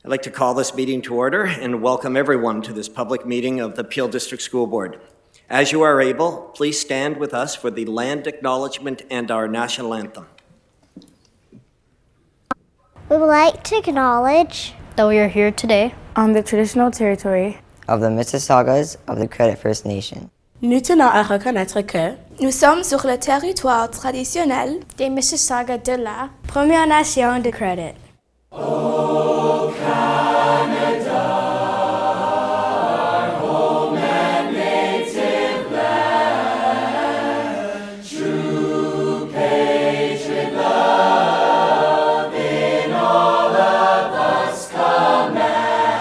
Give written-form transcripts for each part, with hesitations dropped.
I'd like to call this meeting to order and welcome everyone to this public meeting of the Peel District School Board. As you are able, please stand with us for the land acknowledgement and our national anthem. We would like to acknowledge that we are here today on the traditional territory of the Mississaugas of the Credit First Nation. Nous tenons à reconnaître que nous sommes sur le territoire traditionnel des Mississaugas de la Première Nation de Credit. Oh, Canada, our home and native land, true patriot love in all of us command.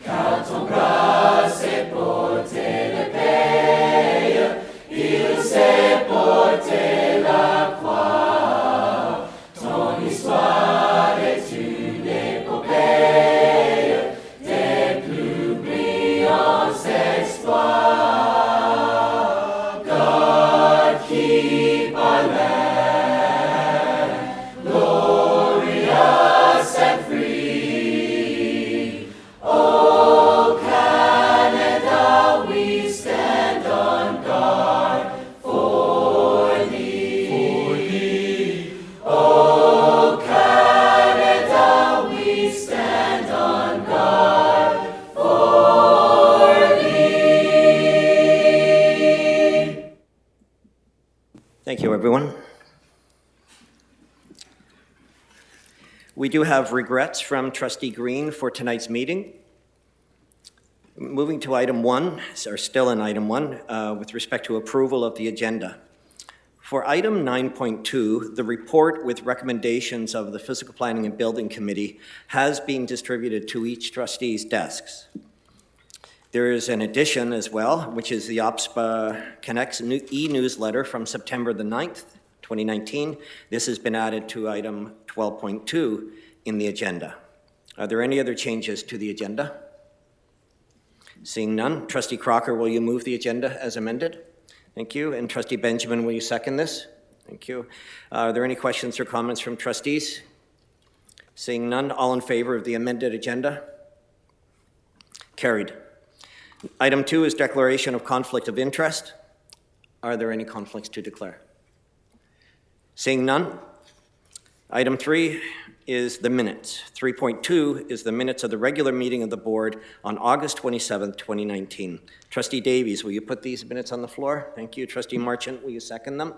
Quand on brasse et porte le pays, il sait porter la croix. Ton histoire est une épopée des plus brillants exploits. God keep our land glorious and free. Oh, Canada, we stand on guard for thee. Oh, Canada, we stand on guard for thee. Thank you, everyone. We do have regrets from Trustee Green for tonight's meeting. Moving to item one, or still in item one, with respect to approval of the agenda. For item 9.2, the report with recommendations of the Physical Planning and Building Committee has been distributed to each trustee's desks. There is an addition as well, which is the OPSPA Connects e-newsletter from September the 9th, 2019. This has been added to item 12.2 in the agenda. Are there any other changes to the agenda? Seeing none, Trustee Crocker, will you move the agenda as amended? Thank you. And Trustee Benjamin, will you second this? Thank you. Are there any questions or comments from trustees? Seeing none, all in favor of the amended agenda? Carried. Item 2 is declaration of conflict of interest. Are there any conflicts to declare? Seeing none. Item 3 is the minutes. 3.2 is the minutes of the regular meeting of the board on August 27th, 2019. Trustee Davies, will you put these minutes on the floor? Thank you. Trustee Marchant, will you second them?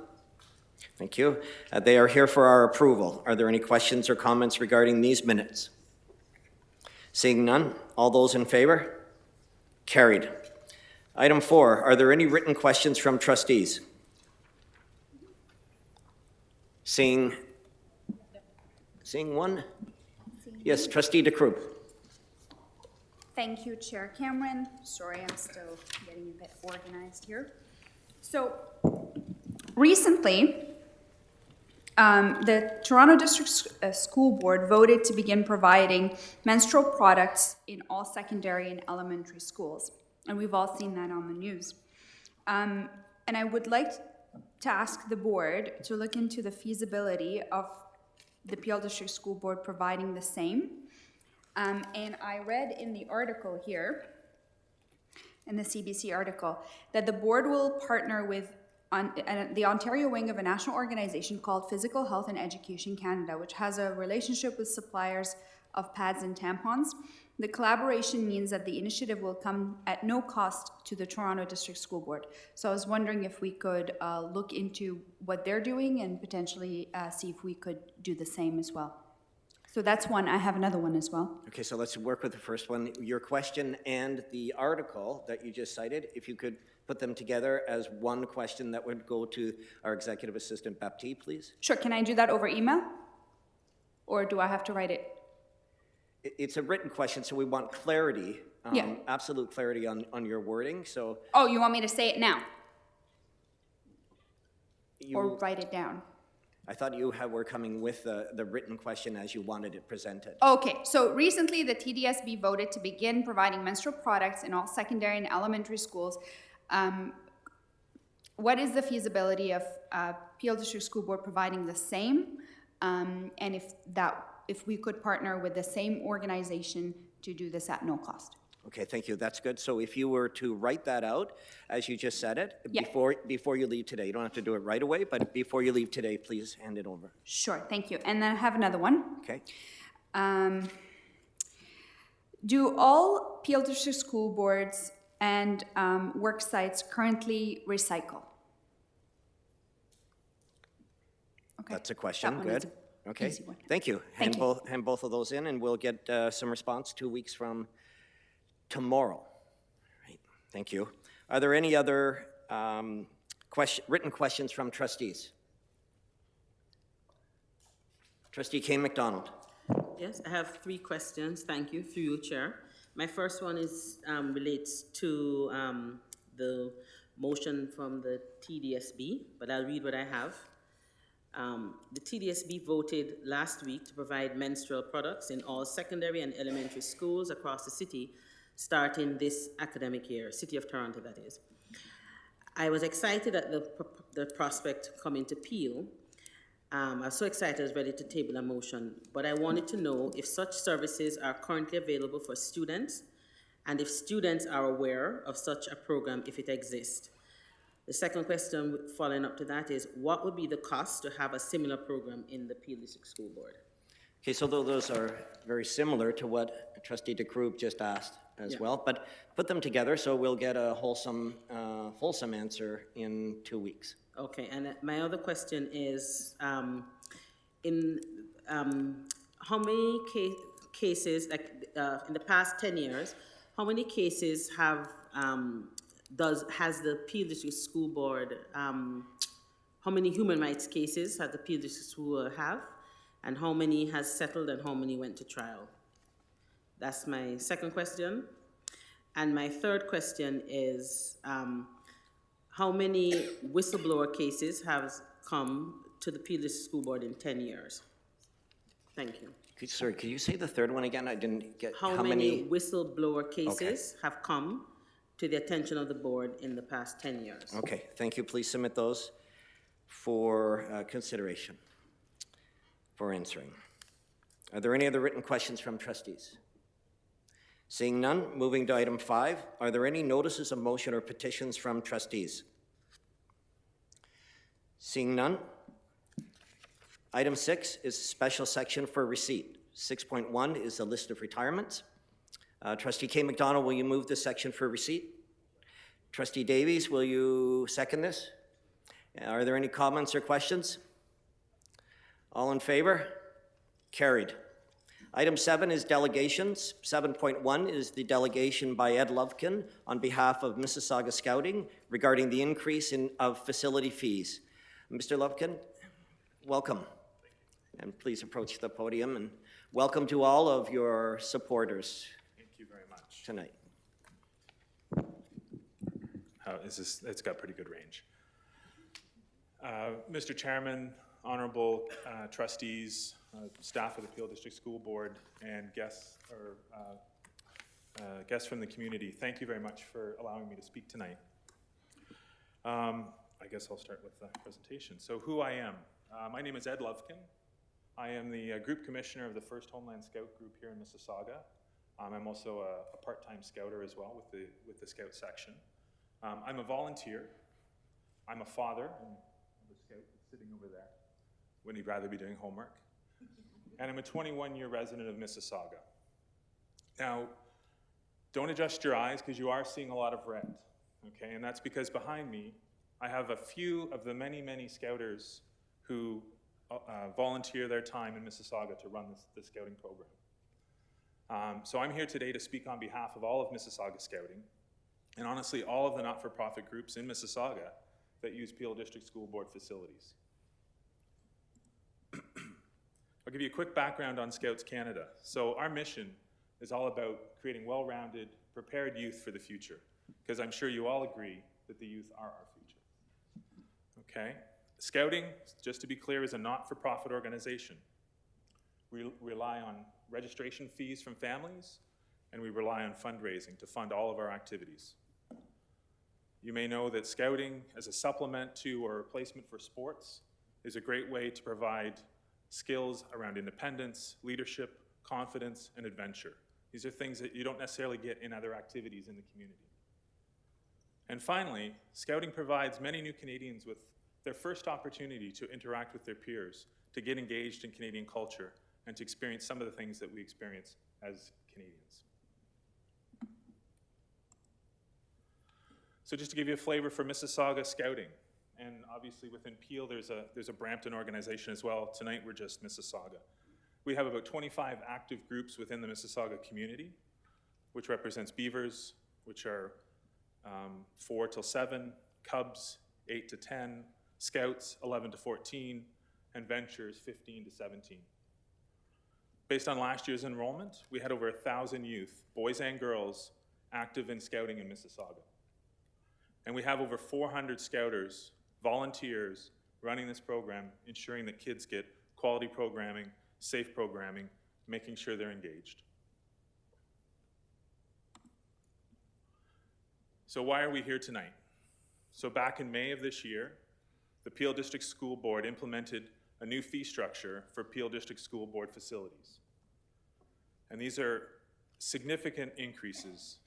Thank you. They are here for our approval. Are there any questions or comments regarding these minutes? Seeing none, all those in favor? Carried. Item 4, are there any written questions from trustees? Seeing one? Yes, Trustee DeCroop. Thank you, Chair Cameron. Sorry, I'm still getting a bit organized here. So, recently, the Toronto District School Board voted to begin providing menstrual products in all secondary and elementary schools. And we've all seen that on the news. And I would like to ask the board to look into the feasibility of the Peel District School Board providing the same. And I read in the article here, in the CBC article, that the board will partner with the Ontario wing of a national organization called Physical Health and Education Canada, which has a relationship with suppliers of pads and tampons. The collaboration means that the initiative will come at no cost to the Toronto District School Board. So I was wondering if we could look into what they're doing and potentially see if we could do the same as well. So that's one. I have another one as well. Okay, so let's work with the first one. Your question and the article that you just cited, if you could put them together as one question that would go to our Executive Assistant, Baptiste, please. Sure. Can I do that over email? Or do I have to write it? It's a written question, so we want clarity, absolute clarity on your wording. So. Oh, you want me to say it now? Or write it down? I thought you were coming with the written question as you wanted it presented. Okay, so recently the TDSB voted to begin providing menstrual products in all secondary and elementary schools. What is the feasibility of Peel District School Board providing the same? And if that if we could partner with the same organization to do this at no cost. Okay, thank you. That's good. So if you were to write that out, as you just said it, Yeah. before you leave today, you don't have to do it right away, but before you leave today, please hand it over. Sure, thank you. And then I have another one. Okay? Do all Peel District school boards and work sites currently recycle? Okay. That's a question. That one is Good. an Okay. easy one. Thank you. Thank you. Hand both of those in, and we'll get some response 2 weeks from tomorrow. Right. Thank you. Are there any other written questions from trustees? Trustee Kane McDonald. Yes, I have 3 questions. Thank you, through you, Chair. My first one is relates to the motion from the TDSB, but I'll read what I have. The TDSB voted last week to provide menstrual products in all secondary and elementary schools across the city, starting this academic year, City of Toronto, that is. I was excited at the prospect coming to Peel. I was so excited I was ready to table a motion, but I wanted to know if such services are currently available for students and if students are aware of such a program if it exists. The second question following up to that is, what would be the cost to have a similar program in the Peel District School Board? Okay, so those are very similar to what Trustee DeCroop just asked as Yeah. well, but put them together so we'll get a wholesome answer in 2 weeks. Okay, and my other question is, how many cases, like in the past 10 years, how many cases has the Peel District School Board, how many human rights cases has the Peel District School have, and how many has settled and how many went to trial? That's my second question. And my third question is, how many whistleblower cases have come to the Peel District School Board in 10 years? Thank you. Sorry, could you say the third one again? I didn't get How many whistleblower cases have come to the attention of the board in the past 10 years? Okay, thank you. Please submit those for consideration, for answering. Are there any other written questions from trustees? Seeing none, moving to item 5. Are there any notices of motion or petitions from trustees? Seeing none. Item 6 is a special section for receipt. 6.1 is a list of retirements. Trustee Kane McDonald, will you move this section for receipt? Trustee Davies, will you second this? Are there any comments or questions? All in favor? Carried. Item 7 is delegations. 7.1 is the delegation by Ed Lovekin on behalf of Mississauga Scouting regarding the increase of facility fees. Mr. Lovekin, welcome. And please approach the podium, and welcome to all of your supporters. Thank you very much. Tonight. It's got pretty good range. Mr. Chairman, honorable trustees, staff of the Peel District School Board, and guests from the community, thank you very much for allowing me to speak tonight. I guess I'll start with the presentation. So who I am. My name is Ed Lovekin. I am the Group Commissioner of the 1st Homeland Scout Group here in Mississauga. I'm also a part-time scouter as well with the Scout section. I'm a volunteer. I'm a father, and the scout that's sitting over there when he'd rather be doing homework. And I'm a 21-year resident of Mississauga. Now, don't adjust your eyes because you are seeing a lot of red, okay? And that's because behind me, I have a few of the many, many scouters who volunteer their time in Mississauga to run the scouting program. So I'm here today to speak on behalf of all of Mississauga Scouting, and honestly, all of the not-for-profit groups in Mississauga that use Peel District School Board facilities. I'll give you a quick background on Scouts Canada. So our mission is all about creating well-rounded, prepared youth for the future, because I'm sure you all agree that the youth are our future. Okay? Scouting, just to be clear, is a not-for-profit organization. We rely on registration fees from families, and we rely on fundraising to fund all of our activities. You may know that scouting as a supplement to or replacement for sports is a great way to provide skills around independence, leadership, confidence, and adventure. These are things that you don't necessarily get in other activities in the community. And finally, Scouting provides many new Canadians with their first opportunity to interact with their peers, to get engaged in Canadian culture, and to experience some of the things that we experience as Canadians. So just to give you a flavor for Mississauga Scouting, and obviously within Peel there's a Brampton organization as well. Tonight we're just Mississauga. We have about 25 active groups within the Mississauga community, which represents Beavers, which are 4 till 7, Cubs 8 to 10, Scouts 11 to 14, and Ventures 15 to 17. Based on last year's enrollment, we had over 1,000 youth, boys and girls, active in Scouting in Mississauga. And we have over 400 Scouters, volunteers, running this program, ensuring that kids get quality programming, safe programming, making sure they're engaged. So why are we here tonight? So back in May of this year, the Peel District School Board implemented a new fee structure for Peel District School Board facilities. And these are significant increases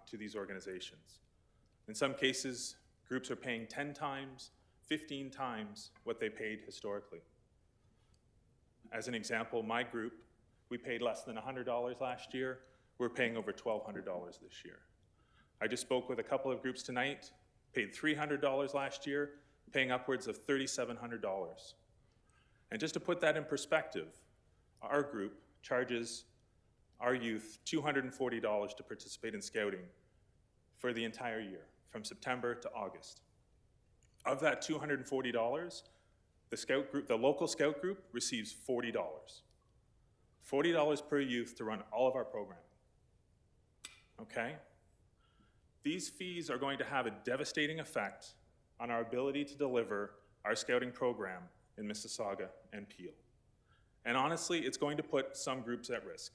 to these organizations. In some cases, groups are paying 10 times, 15 times what they paid historically. As an example, my group, we paid less than $100 last year. We're paying over $1,200 this year. I just spoke with a couple of groups tonight, paid $300 last year, paying upwards of $3,700. And just to put that in perspective, our group charges our youth $240 to participate in Scouting for the entire year, from September to August. Of that $240, the local Scout group receives $40. $40 per youth to run all of our programming. Okay? These fees are going to have a devastating effect on our ability to deliver our Scouting program in Mississauga and Peel. And honestly, it's going to put some groups at risk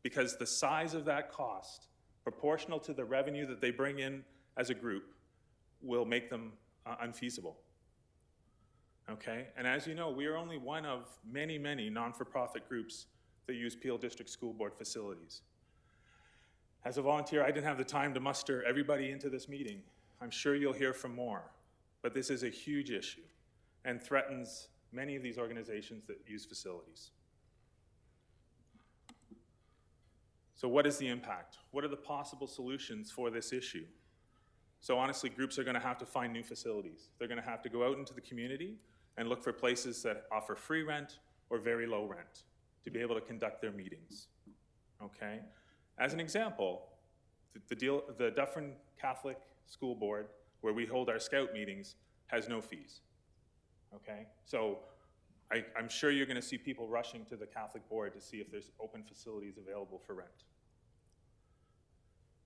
because the size of that cost, proportional to the revenue that they bring in as a group, will make them unfeasible. Okay? And as you know, we are only one of many, many non-for-profit groups that use Peel District School Board facilities. As a volunteer, I didn't have the time to muster everybody into this meeting. I'm sure you'll hear from more, but this is a huge issue and threatens many of these organizations that use facilities. So what is the impact? What are the possible solutions for this issue? So honestly, groups are going to have to find new facilities. They're going to have to go out into the community and look for places that offer free rent or very low rent to be able to conduct their meetings. Okay? As an example, the Dufferin Catholic School Board, where we hold our Scout meetings, has no fees. Okay? So I'm sure you're going to see people rushing to the Catholic Board to see if there's open facilities available for rent.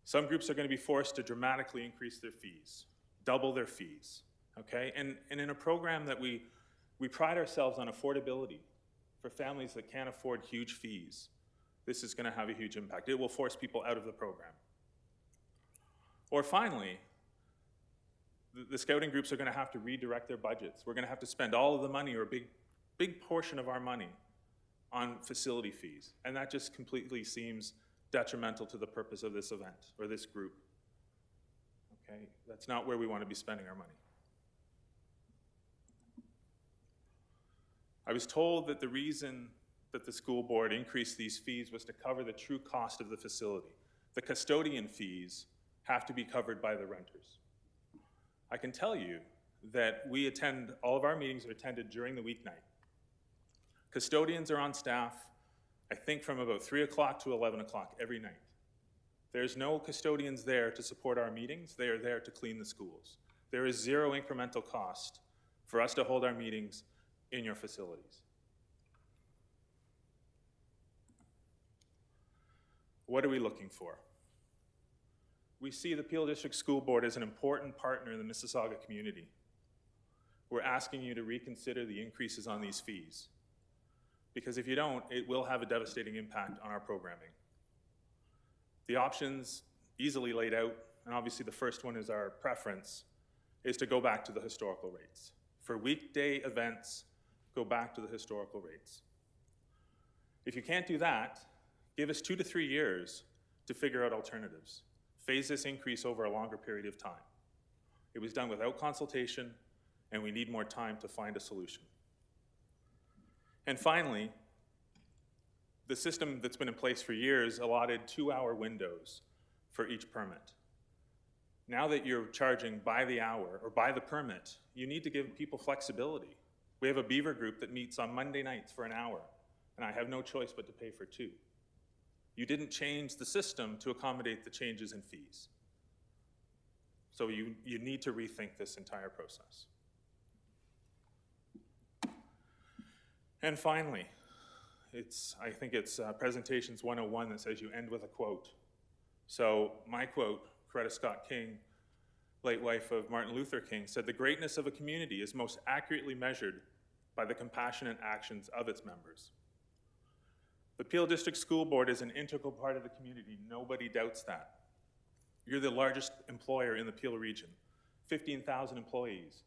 Some groups are going to be forced to dramatically increase their fees, double their fees. Okay? And in a program that we pride ourselves on affordability for families that can't afford huge fees, this is going to have a huge impact. It will force people out of the program. Or finally, the Scouting groups are going to have to redirect their budgets. We're going to have to spend all of the money, or a big portion of our money, on facility fees. And that just completely seems detrimental to the purpose of this event or this group. Okay? That's not where we want to be spending our money. I was told that the reason that the school board increased these fees was to cover the true cost of the facility. The custodian fees have to be covered by the renters. I can tell you that all of our meetings are attended during the weeknight. Custodians are on staff, I think from about 3 o'clock to 11 o'clock every night. There's no custodians there to support our meetings. They are there to clean the schools. There is zero incremental cost for us to hold our meetings in your facilities. What are we looking for? We see the Peel District School Board as an important partner in the Mississauga community. We're asking you to reconsider the increases on these fees, because if you don't, it will have a devastating impact on our programming. The options easily laid out, and obviously the first one is our preference, is to go back to the historical rates. For weekday events, go back to the historical rates. If you can't do that, give us 2 to 3 years to figure out alternatives. Phase this increase over a longer period of time. It was done without consultation, and we need more time to find a solution. And finally, the system that's been in place for years allotted 2-hour windows for each permit. Now that you're charging by the hour or by the permit, you need to give people flexibility. We have a beaver group that meets on Monday nights for an hour, and I have no choice but to pay for 2. You didn't change the system to accommodate the changes in fees. So you need to rethink this entire process. And finally, I think it's Presentations 101 that says you end with a quote. So my quote, Coretta Scott King, late wife of Martin Luther King, said, "The greatness of a community is most accurately measured by the compassionate actions of its members." The Peel District School Board is an integral part of the community. Nobody doubts that. You're the largest employer in the Peel region, 15,000 employees.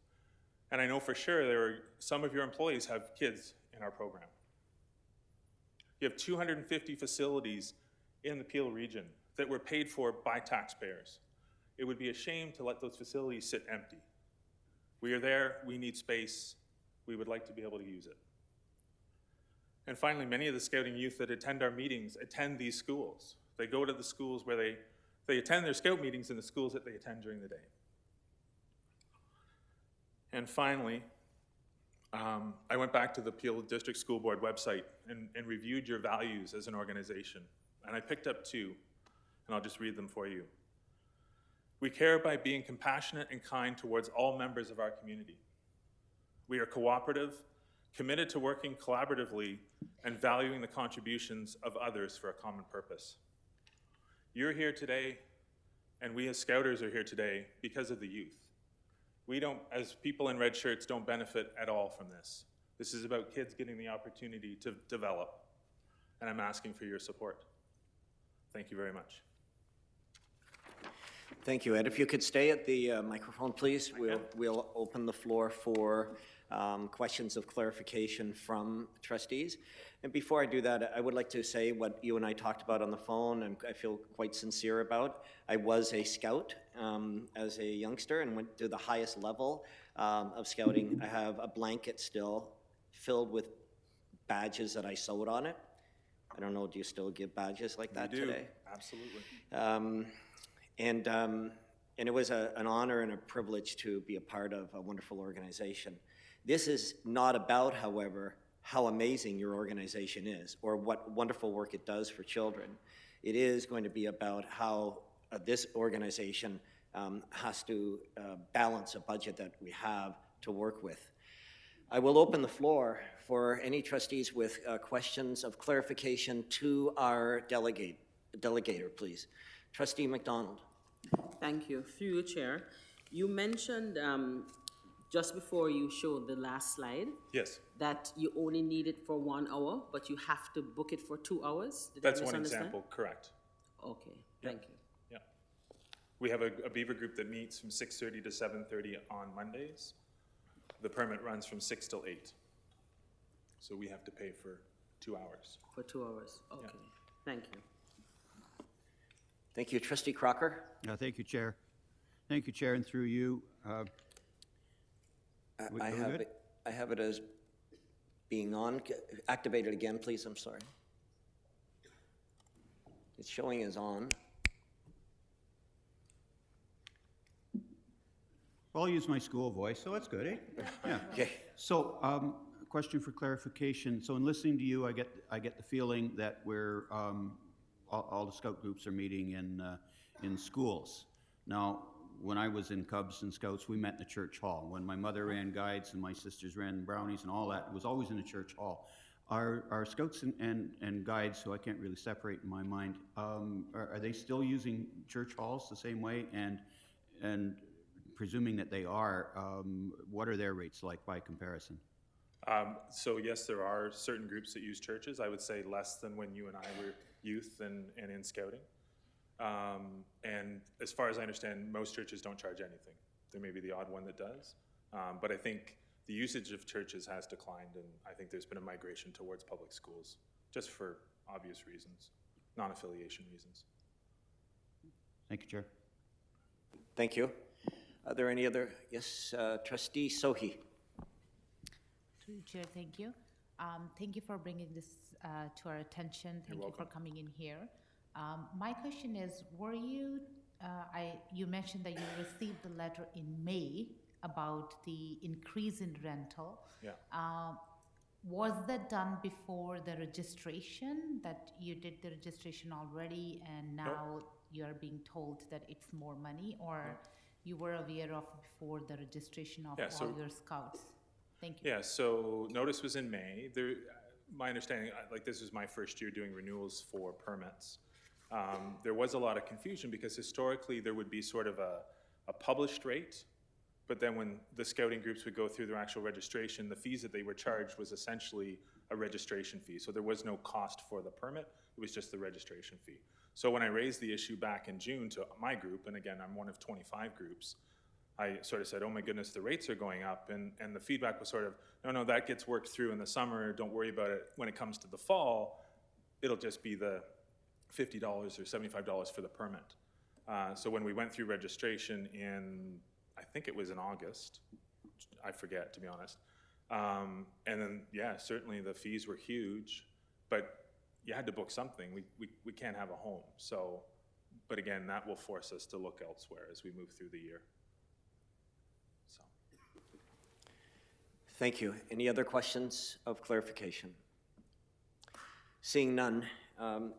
And I know for sure some of your employees have kids in our program. You have 250 facilities in the Peel region that were paid for by taxpayers. It would be a shame to let those facilities sit empty. We are there, we need space, we would like to be able to use it. And finally, many of the scouting youth that attend our meetings attend these schools. They go to the schools where they attend their scout meetings in the schools that they attend during the day. And finally, I went back to the Peel District School Board website and reviewed your values as an organization. And I picked up 2, and I'll just read them for you. We care by being compassionate and kind towards all members of our community. We are cooperative, committed to working collaboratively, and valuing the contributions of others for a common purpose. You're here today, and we as Scouters are here today because of the youth. We don't, as people in red shirts, don't benefit at all from this. This is about kids getting the opportunity to develop, and I'm asking for your support. Thank you very much. Thank you, Ed. If you could stay at the microphone, please. We'll open the floor for questions of clarification from trustees. And before I do that, I would like to say what you and I talked about on the phone, and I feel quite sincere about. I was a scout as a youngster and went to the highest level of scouting. I have a blanket still filled with badges that I sewed on it. I don't know, do you still give badges like that today? Absolutely. And it was an honor and a privilege to be a part of a wonderful organization. This is not about, however, how amazing your organization is or what wonderful work it does for children. It is going to be about how this organization has to balance a budget that we have to work with. I will open the floor for any trustees with questions of clarification to our delegator, please. Trustee McDonald. Thank you. Through you, Chair. You mentioned just before you showed the last slide. Yes. That you only need it for 1 hour, but you have to book it for 2 hours. Did That's I one misunderstand? example, correct. Okay, thank you. Yeah. We have a beaver group that meets from 6:30 to 7:30 on Mondays. The permit runs from 6 till 8. So we have to pay for 2 hours. For 2 hours, okay. Thank you. Thank you. Trustee Crocker. Thank you, Chair. Thank you, Chair, and through you. I have it as being on. Activate it again, please. I'm sorry. It's showing as on. Well, I'll use my school voice, so that's good, eh? Yeah. Okay. So, a question for clarification. So, in listening to you, I get the feeling that we're all the scout groups are meeting in schools. Now, when I was in Cubs and Scouts, we met in the church hall. When my mother ran guides and my sisters ran brownies and all that, it was always in the church hall. Are scouts and guides, who I can't really separate in my mind, are they still using church halls the same way? And presuming that they are, what are their rates like by comparison? So yes, there are certain groups that use churches. I would say less than when you and I were youth and in scouting. And as far as I understand, most churches don't charge anything. There may be the odd one that does. But I think the usage of churches has declined, and I think there's been a migration towards public schools, just for obvious reasons, non-affiliation reasons. Thank you, Chair. Thank you. Are there any other? Yes, Trustee Sohi. Through you, Chair, thank you. Thank you for bringing this to our attention. Thank you for coming in here. My question is, were you, you mentioned that you received the letter in May about the increase in rental. Yeah. Was that done before the registration, that you did the registration already and now you are being told that it's more money, or you were aware of before the registration of all your scouts? Thank you. Yeah, so notice was in May. My understanding, like this was my first year doing renewals for permits. There was a lot of confusion because historically there would be sort of a published rate, but then when the scouting groups would go through their actual registration, the fees that they were charged was essentially a registration fee. So there was no cost for the permit, it was just the registration fee. So when I raised the issue back in June to my group, and again, I'm one of 25 groups, I sort of said, oh my goodness, the rates are going up. And the feedback was sort of, no, that gets worked through in the summer. Don't worry about it. When it comes to the fall, it'll just be the $50 or $75 for the permit. So when we went through registration in, I think it was in August, I forget, to be honest. And then, yeah, certainly the fees were huge, but you had to book something. We can't have a home. So, but again, that will force us to look elsewhere as we move through the year. Thank you. Any other questions of clarification? Seeing none,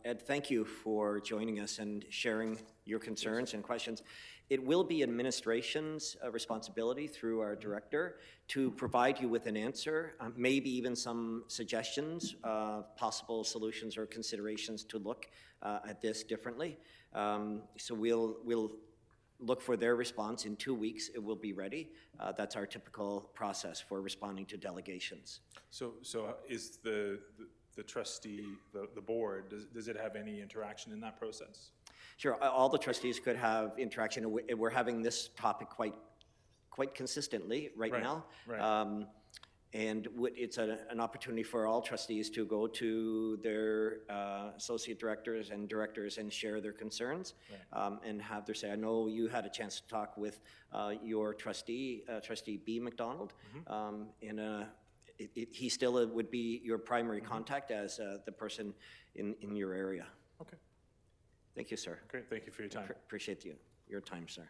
Ed, thank you for joining us and sharing your concerns and questions. It will be administration's responsibility through our director to provide you with an answer, maybe even some suggestions of possible solutions or considerations to look at this differently. So we'll look for their response. In 2 weeks, it will be ready. That's our typical process for responding to delegations. So is the trustee, the board, does it have any interaction in that process? Sure, all the trustees could have interaction. We're having this topic quite consistently right now. Right. And it's an opportunity for all trustees to go to their associate directors and directors and share their concerns, and have their say. I know you had a chance to talk with your trustee, Trustee B. McDonald, and he still would be your primary contact as the person in your area. Okay. Thank you, sir. Great, thank you for your time. Appreciate your time, sir.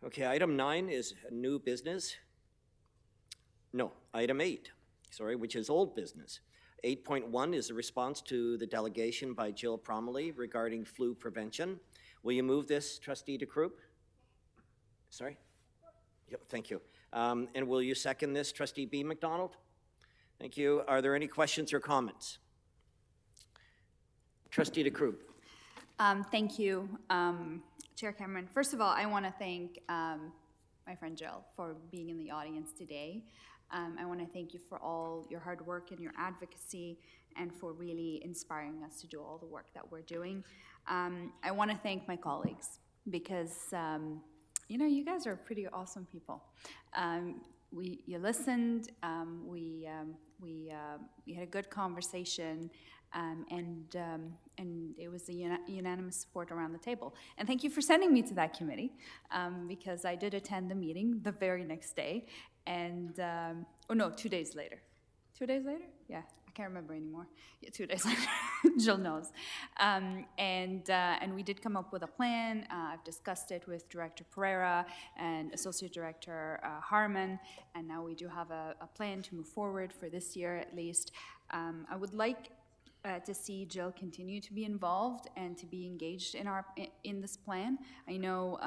Okay, item 9 is new business. No, item 8, sorry, which is old business. 8.1 is a response to the delegation by Jill Promley regarding flu prevention. Will you move this, Trustee DeCroop? Sorry? Yep, thank you. And will you second this, Trustee B. McDonald? Thank you. Are there any questions or comments? Trustee DeCroop. Thank you, Chair Cameron. First of all, I want to thank my friend Jill for being in the audience today. I want to thank you for all your hard work and your advocacy and for really inspiring us to do all the work that we're doing. I want to thank my colleagues because, you guys are pretty awesome people. You listened, we had a good conversation, and it was a unanimous support around the table. And thank you for sending me to that committee, because I did attend the meeting the very next day, and, 2 days later. 2 days later? Yeah, I can't remember anymore. Yeah, 2 days later, Jill knows. And we did come up with a plan. I've discussed it with Director Pereira and Associate Director Harmon, and now we do have a plan to move forward for this year at least. I would like to see Jill continue to be involved and to be engaged in this plan. I know,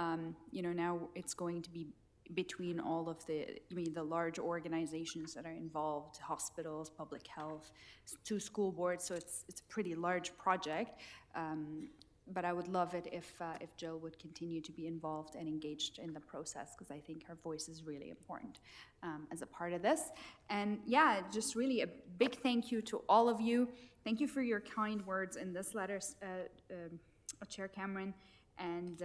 now it's going to be between all of the large organizations that are involved, hospitals, public health, 2 school boards, so it's a pretty large project. But I would love it if Jill would continue to be involved and engaged in the process, because I think her voice is really important as a part of this. And yeah, just really a big thank you to all of you. Thank you for your kind words in this letter, Chair Cameron. And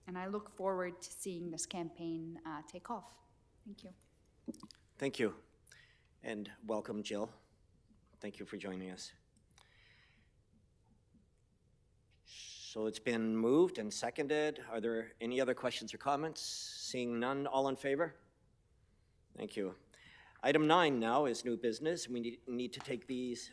And I look forward to seeing this campaign take off. Thank you. Thank you. And welcome, Jill. Thank you for joining us. So it's been moved and seconded. Are there any other questions or comments? Seeing none, all in favor? Thank you. Item 9 now is new business. We need to take these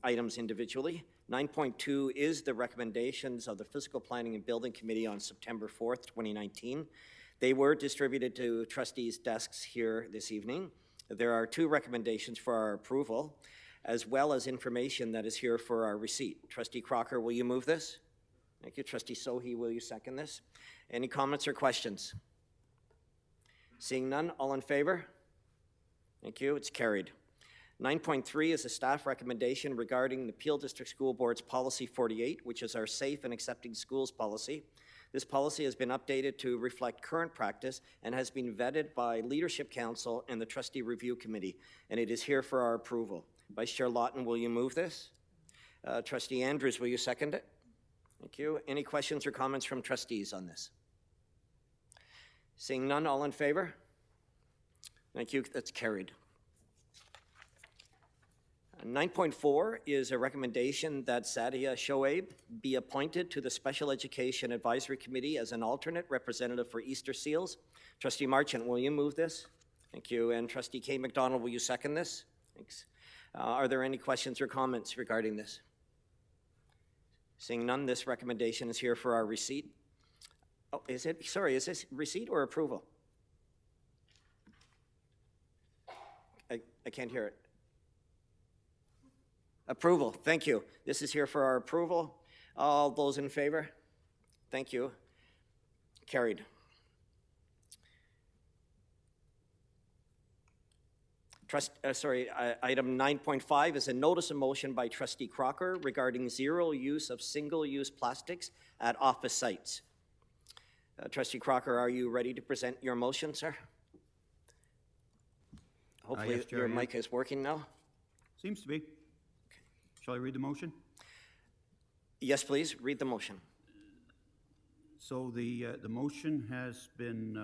items individually. 9.2 is the recommendations of the Physical Planning and Building Committee on September 4th, 2019. They were distributed to trustees' desks here this evening. There are 2 recommendations for our approval, as well as information that is here for our receipt. Trustee Crocker, will you move this? Thank you. Trustee Sohi, will you second this? Any comments or questions? Seeing none, all in favor? Thank you. It's carried. 9.3 is a staff recommendation regarding the Peel District School Board's Policy 48, which is our safe and accepting schools policy. This policy has been updated to reflect current practice and has been vetted by Leadership Council and the Trustee Review Committee, and it is here for our approval. Vice Chair Lawton, will you move this? Trustee Andrews, will you second it? Thank you. Any questions or comments from trustees on this? Seeing none, all in favor? Thank you. That's carried. 9.4 is a recommendation that Sadia Shoaib be appointed to the Special Education Advisory Committee as an alternate representative for Easter Seals. Trustee Marchant, will you move this? Thank you. And Trustee Kay McDonald, will you second this? Thanks. Are there any questions or comments regarding this? Seeing none, this recommendation is here for our receipt. Oh, is this receipt or approval? I can't hear it. Approval, thank you. This is here for our approval. All those in favor? Thank you. Carried. Item 9.5 is a notice of motion by Trustee Crocker regarding zero use of single-use plastics at office sites. Trustee Crocker, are you ready to present your motion, sir? Hopefully Yes, Chair, your I am. mic is working now. Seems to be. Shall I read the motion? Yes, please, read the motion. So the motion has been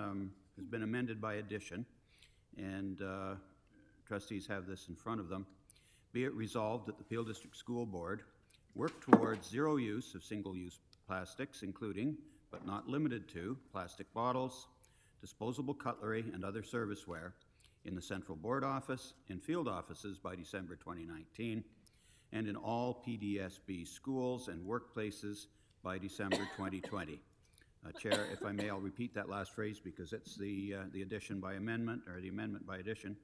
amended by addition, and trustees have this in front of them. Be it resolved that the Peel District School Board work towards zero use of single-use plastics, including, but not limited to, plastic bottles, disposable cutlery, and other serviceware in the Central Board Office and field offices by December 2019, and in all PDSB schools and workplaces by December 2020. Chair, if I may, I'll repeat that last phrase because it's the addition by amendment, or the amendment by addition,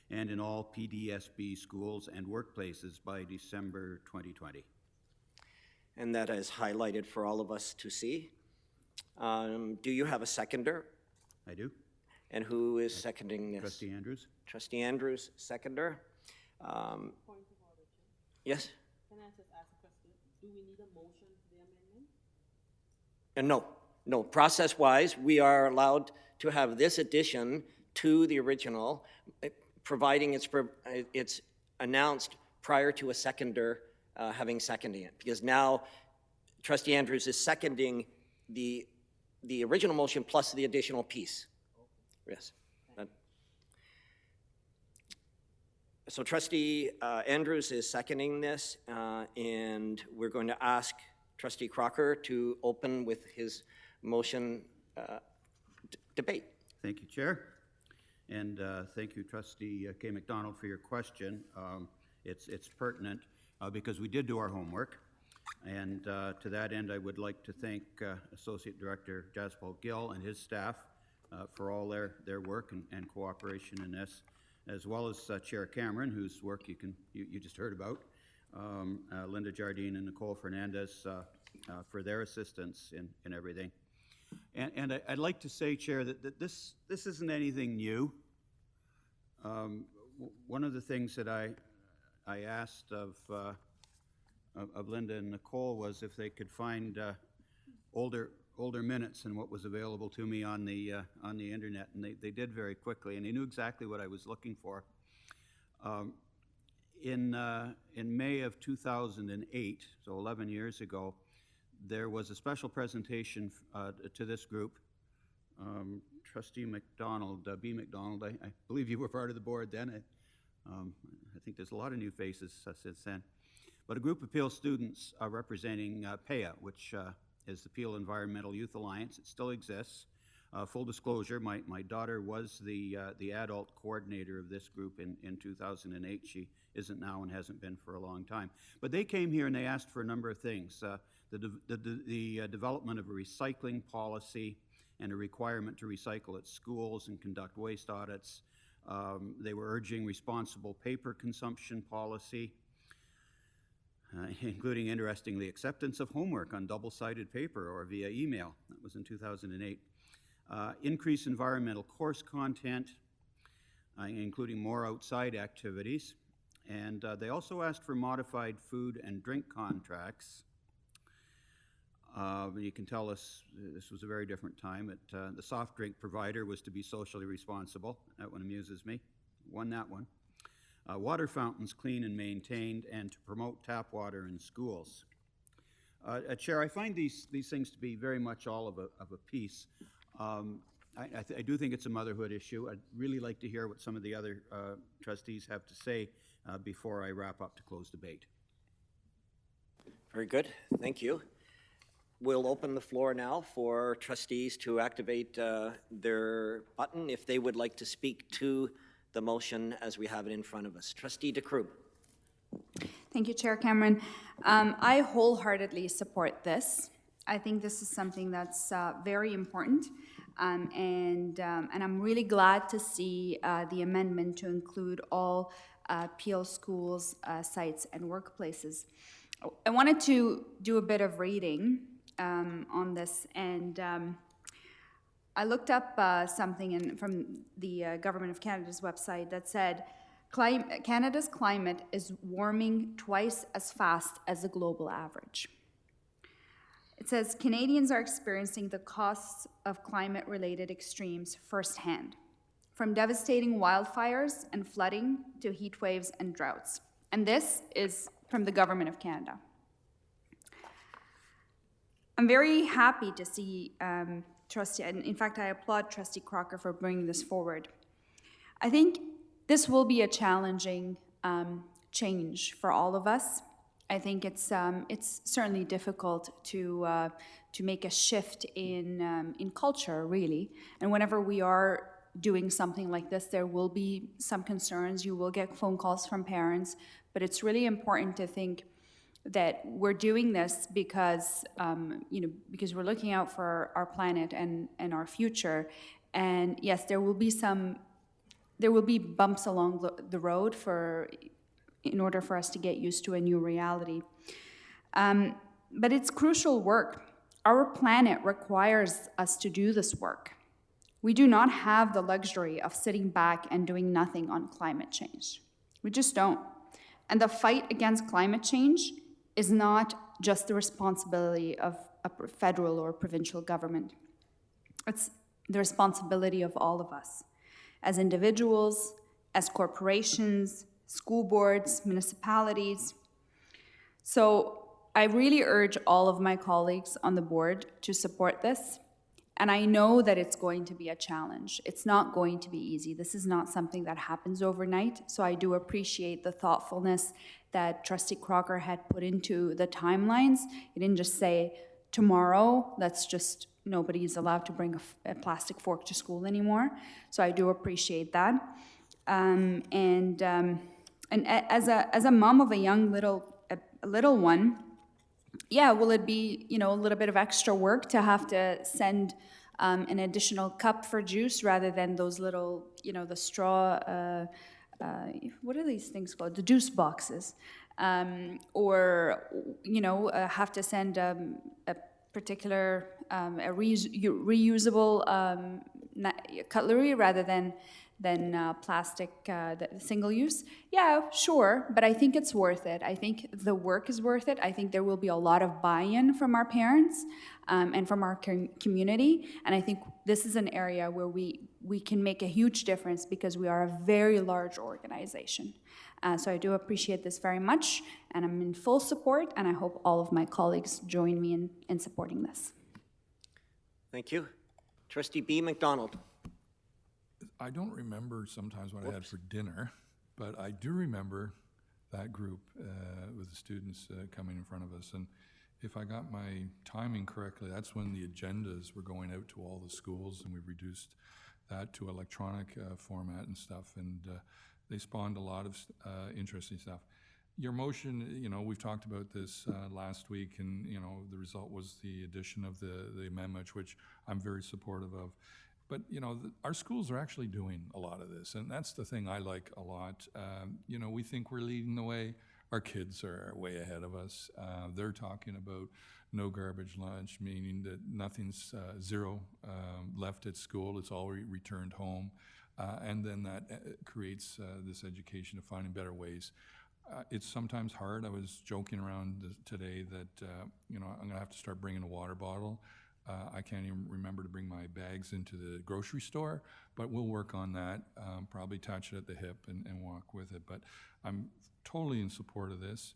and in all PDSB schools and workplaces by December 2020. And that is highlighted for all of us to see. Do you have a seconder? I do. And who is seconding this? Trustee Andrews. Trustee Andrews, seconder. Point of order, Chair. Yes? Can I just ask a question? Do we need a motion for the amendment? No. Process-wise, we are allowed to have this addition to the original, providing it's announced prior to a seconder having seconding it. Because now Trustee Andrews is seconding the original motion plus the additional piece. Yes. So Trustee Andrews is seconding this, and we're going to ask Trustee Crocker to open with his motion debate. Thank you, Chair. And thank you, Trustee Kay McDonald, for your question. It's pertinent because we did do our homework. And to that end, I would like to thank Associate Director Jaspal Gill and his staff for all their work and cooperation in this, as well as Chair Cameron, whose work you just heard about, Linda Jardine and Nicole Fernandez for their assistance in everything. And I'd like to say, Chair, that this isn't anything new. One of the things that I asked of Linda and Nicole was if they could find older minutes than what was available to me on the internet, and they did very quickly, and they knew exactly what I was looking for. In May of 2008, so 11 years ago, There was a special presentation to this group. Trustee McDonald, B. McDonald, I believe you were part of the board then. I think there's a lot of new faces since then. But a group of Peel students representing PEA, which is the Peel Environmental Youth Alliance. It still exists. Full disclosure, my daughter was the adult coordinator of this group in 2008. She isn't now and hasn't been for a long time. But they came here and they asked for a number of things. The development of a recycling policy and a requirement to recycle at schools and conduct waste audits. They were urging responsible paper consumption policy, including, interestingly, acceptance of homework on double-sided paper or via email. That was in 2008. Increase environmental course content, including more outside activities. And they also asked for modified food and drink contracts. You can tell us this was a very different time. The soft drink provider was to be socially responsible. That one amuses me. Won that one. Water fountains clean and maintained, and to promote tap water in schools. Chair, I find these things to be very much all of a piece. I do think it's a motherhood issue. I'd really like to hear what some of the other trustees have to say before I wrap up to close debate. Very good. Thank you. We'll open the floor now for trustees to activate their button if they would like to speak to the motion as we have it in front of us. Trustee DeCroo. Thank you, Chair Cameron. I wholeheartedly support this. I think this is something that's very important, and I'm really glad to see the amendment to include all Peel schools, sites, and workplaces. I wanted to do a bit of reading on this, and I looked up something from the Government of Canada's website that said, Canada's climate is warming twice as fast as the global average. It says, Canadians are experiencing the costs of climate-related extremes firsthand, from devastating wildfires and flooding to heat waves and droughts. And this is from the Government of Canada. I'm very happy to see Trustee, and in fact, I applaud Trustee Crocker for bringing this forward. I think this will be a challenging change for all of us. I think it's certainly difficult to make a shift in culture, really. And whenever we are doing something like this, there will be some concerns. You will get phone calls from parents, but it's really important to think that we're doing this because because we're looking out for our planet and our future. And yes, there will be bumps along the road in order for us to get used to a new reality. But it's crucial work. Our planet requires us to do this work. We do not have the luxury of sitting back and doing nothing on climate change. We just don't. And the fight against climate change is not just the responsibility of a federal or provincial government. It's the responsibility of all of us, as individuals, as corporations, school boards, municipalities. So I really urge all of my colleagues on the board to support this. And I know that it's going to be a challenge. It's not going to be easy. This is not something that happens overnight. So I do appreciate the thoughtfulness that Trustee Crocker had put into the timelines. He didn't just say, tomorrow, nobody's allowed to bring a plastic fork to school anymore. So I do appreciate that. And as a mom of a young little one, yeah, will it be, a little bit of extra work to have to send an additional cup for juice rather than those little, the straw, what are these things called? The juice boxes. Or, have to send a particular, reusable cutlery rather than plastic single use. Yeah, sure, but I think it's worth it. I think the work is worth it. I think there will be a lot of buy-in from our parents and from our community, and I think this is an area where we can make a huge difference because we are a very large organization. So I do appreciate this very much, and I'm in full support, and I hope all of my colleagues join me in supporting this. Thank you. Trustee B. McDonald. I don't remember sometimes what I had for dinner, but I do remember that group with the students coming in front of us. And if I got my timing correctly, that's when the agendas were going out to all the schools, and we reduced that to electronic format and stuff. And they spawned a lot of interesting stuff. Your motion, you know, we've talked about this last week, and, you know, the result was the addition of the amendment, which I'm very supportive of. But, you know, our schools are actually doing a lot of this, and that's the thing I like a lot. You know, we think we're leading the way. Our kids are way ahead of us. They're talking about no garbage lunch, meaning that nothing's zero left at school. It's all returned home. And then that creates this education of finding better ways. It's sometimes hard. I was joking around today that, you know, I'm gonna have to start bringing a water bottle. I can't even remember to bring my bags into the grocery store, but we'll work on that, probably attach it at the hip and walk with it. But I'm totally in support of this.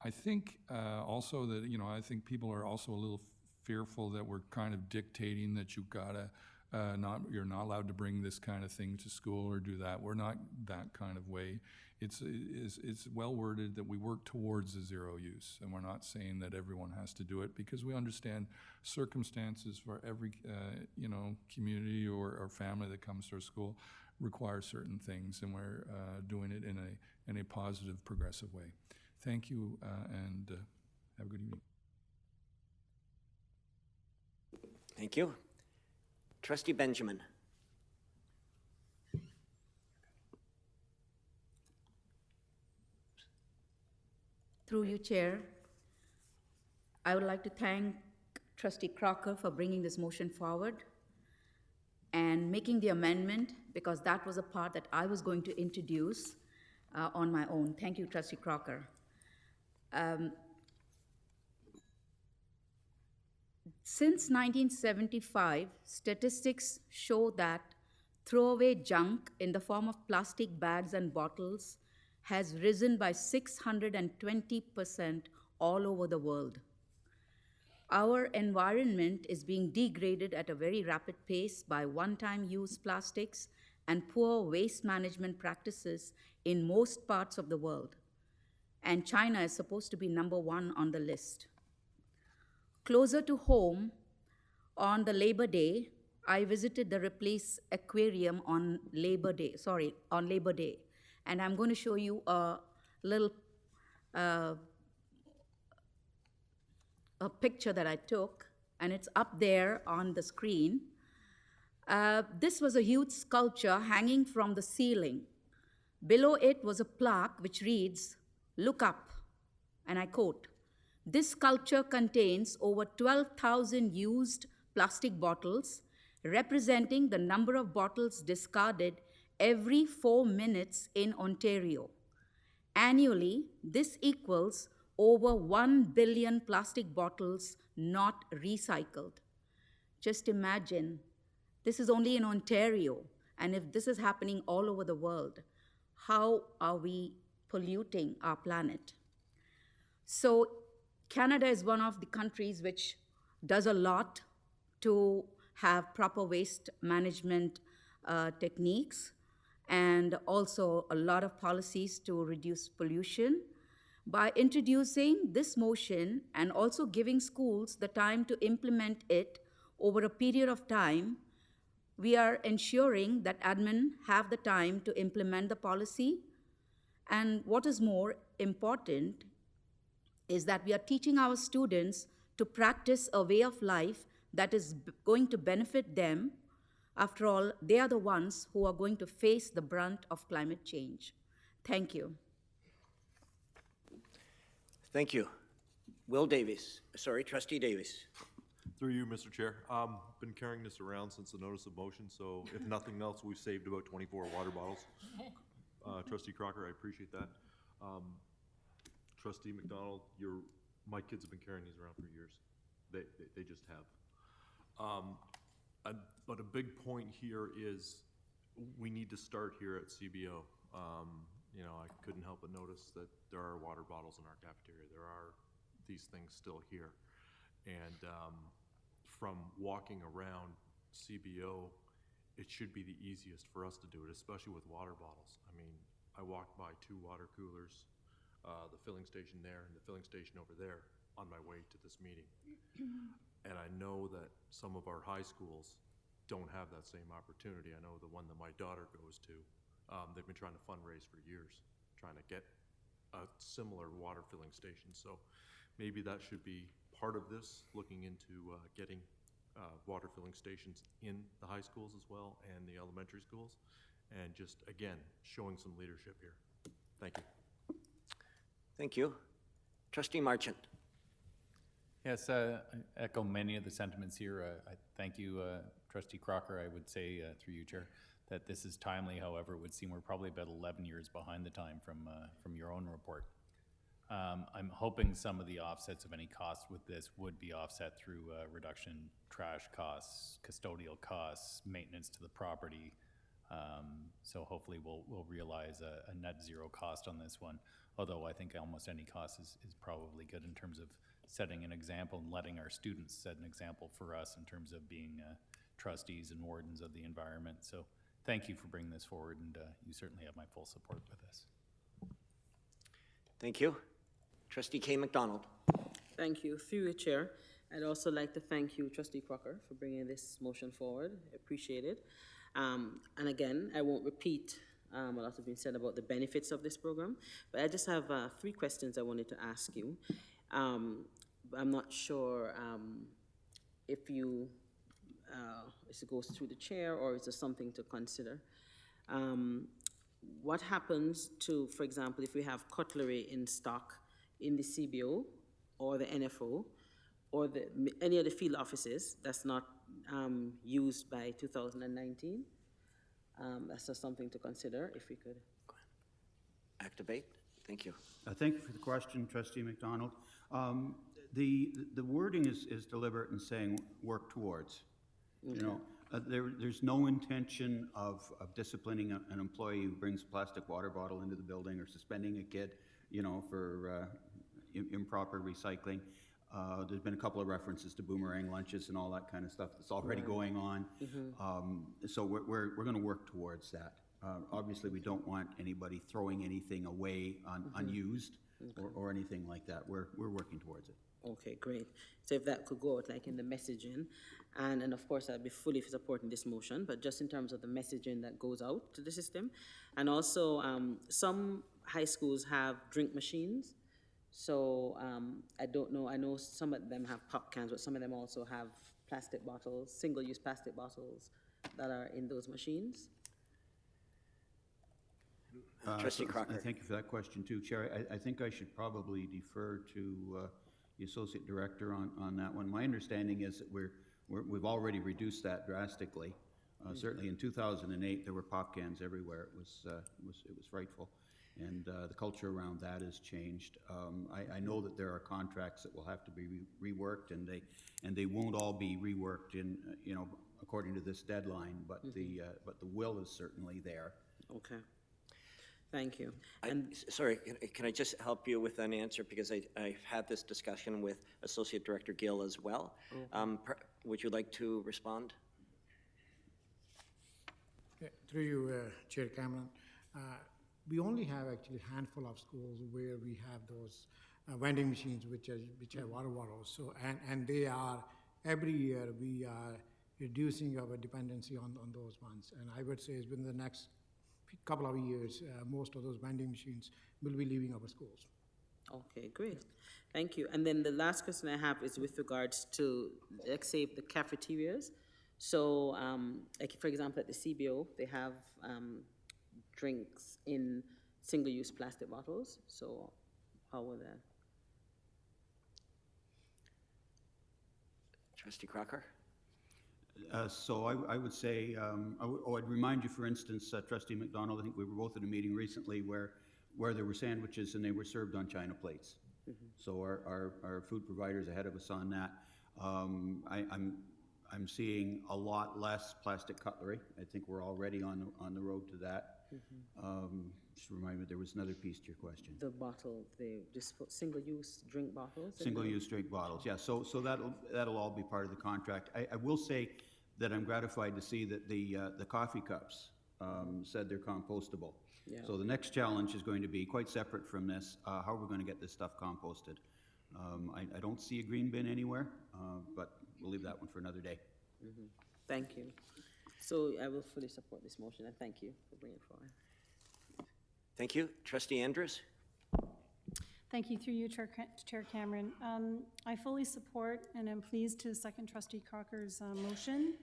I think also that, you know, I think people are also a little fearful that we're kind of dictating that you've gotta, you're not allowed to bring this kind of thing to school or do that. We're not that kind of way. It's well worded that we work towards the zero use, and we're not saying that everyone has to do it, because we understand circumstances for every you know, community or family that comes to our school require certain things, and we're doing it in a positive, progressive way. Thank you, and have a good evening. Thank you. Trustee Benjamin. Through you, Chair, I would like to thank Trustee Crocker for bringing this motion forward and making the amendment, because that was a part that I was going to introduce on my own. Thank you, Trustee Crocker. Since 1975, statistics show that throwaway junk in the form of plastic bags and bottles has risen by 620% all over the world. Our environment is being degraded at a very rapid pace by one-time use plastics and poor waste management practices in most parts of the world. And China is supposed to be #1 on the list. Closer to home, on the Labor Day, I visited the Ripley's Aquarium on Labor Day. And I'm going to show you a little a picture that I took, and it's up there on the screen. This was a huge sculpture hanging from the ceiling. Below it was a plaque which reads, "Look up," and I quote, "This sculpture contains over 12,000 used plastic bottles, representing the number of bottles discarded every 4 minutes in Ontario. Annually, this equals over 1 billion plastic bottles not recycled." Just imagine, this is only in Ontario, and if this is happening all over the world, how are we polluting our planet? So Canada is one of the countries which does a lot to have proper waste management techniques, and also a lot of policies to reduce pollution. By introducing this motion and also giving schools the time to implement it over a period of time, we are ensuring that admin have the time to implement the policy. And what is more important is that we are teaching our students to practice a way of life that is going to benefit them. After all, they are the ones who are going to face the brunt of climate change. Thank you. Thank you. Trustee Davies. Through you, Mr. Chair. Been carrying this around since the notice of motion, so if nothing else, we've saved about 24 water bottles. Trustee Crocker, I appreciate that. Trustee McDonald, my kids have been carrying these around for years. They just have. But a big point here is we need to start here at CBO. you know, I couldn't help but notice that there are water bottles in our cafeteria. There are these things still here. And from walking around CBO, it should be the easiest for us to do it, especially with water bottles. I mean, I walked by 2 water coolers, the filling station there and the filling station over there on my way to this meeting. And I know that some of our high schools don't have that same opportunity. I know the one that my daughter goes to, they've been trying to fundraise for years, trying to get a similar water filling station. So maybe that should be part of this, looking into getting water filling stations in the high schools as well and the elementary schools, and just, again, showing some leadership here. Thank you. Thank you. Trustee Marchant. Yes, I echo many of the sentiments here. I thank you, Trustee Crocker. I would say, through you, Chair, that this is timely. However, it would seem we're probably about 11 years behind the time from your own report. I'm hoping some of the offsets of any costs with this would be offset through reduction in trash costs, custodial costs, maintenance to the property. So hopefully we'll realize a net zero cost on this one. Although I think almost any cost is probably good in terms of setting an example and letting our students set an example for us in terms of being trustees and wardens of the environment. So thank you for bringing this forward, and you certainly have my full support with this. Thank you. Trustee Kay McDonald. Thank you. Through you, Chair, I'd also like to thank you, Trustee Crocker, for bringing this motion forward. I appreciate it. And again, I won't repeat a lot has been said about the benefits of this program, but I just have 3 questions I wanted to ask you. I'm not sure if you, if it goes through the chair or is there something to consider. What happens to, for example, if we have cutlery in stock in the CBO or the NFO or any of the field offices that's not used by 2019? That's just something to consider, if we could. Activate. Thank you. Thank you for the question, Trustee McDonald. The wording is deliberate in saying work towards. Okay. You know, there's no intention of disciplining an employee who brings a plastic water bottle into the building or suspending a kid, you know, for improper recycling. There's been a couple of references to boomerang lunches and all that kind of stuff that's already going on. Mm-hmm. So we're going to work towards that. Obviously, we don't want anybody throwing anything away unused or anything like that. We're working towards it. Okay, great. So if that could go out like in the messaging, and of course I'd be fully supporting this motion, but just in terms of the messaging that goes out to the system. And also some high schools have drink machines. So I don't know, I know some of them have pop cans, but some of them also have plastic bottles, single-use plastic bottles that are in those machines. Trustee Crocker. Thank you for that question too, Chair. I think I should probably defer to the Associate Director on that one. My understanding is that we've already reduced that drastically. Certainly in 2008, there were pop cans everywhere. It was frightful. And the culture around that has changed. I know that there are contracts that will have to be reworked, and they won't all be reworked in according to this deadline. But but the will is certainly there. Okay. Thank you. Sorry, can I just help you with an answer, because I've had this discussion with Associate Director Gill as well. Okay. Would you like to respond? Through you, Chair Cameron. We only have actually a handful of schools where we have those vending machines which have water bottles. So and they are every year we are reducing our dependency on those ones. And I would say within the next couple of years, most of those vending machines will be leaving our schools. Okay, great. Thank you. And then the last question I have is with regards to, let's say, the cafeterias. So, like for example, at the CBO, they have drinks in single-use plastic bottles. So how will that? Trustee Crocker? So I would say, I'd remind you, for instance, Trustee McDonald, I think we were both at a meeting recently where there were sandwiches and they were served on china plates. Mm-hmm. So our food providers ahead of us on that. I'm seeing a lot less plastic cutlery. I think we're already on the road to that. Mm-hmm. just remind me, there was another piece to your question. The bottle, single-use drink bottles? Single-use drink bottles, yeah. So that'll all be part of the contract. I will say that I'm gratified to see that the coffee cups said they're compostable. Yeah. So the next challenge is going to be quite separate from this, how we're going to get this stuff composted. I don't see a green bin anywhere, but we'll leave that one for another day. Mhm. Thank you. So I will fully support this motion, and thank you for bringing it forward. Thank you. Trustee Andrews? Thank you, through you, Chair Cameron. I fully support and am pleased to second Trustee Crocker's motion.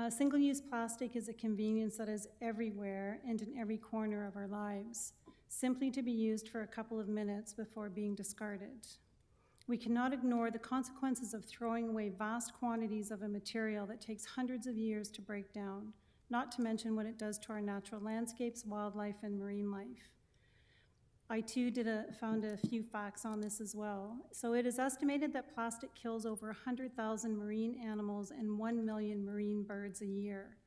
Single-use plastic is a convenience that is everywhere and in every corner of our lives, simply to be used for a couple of minutes before being discarded. We cannot ignore the consequences of throwing away vast quantities of a material that takes hundreds of years to break down, not to mention what it does to our natural landscapes, wildlife, and marine life. I too found a few facts on this as well. So it is estimated that plastic kills over 100,000 marine animals and 1 million marine birds a year.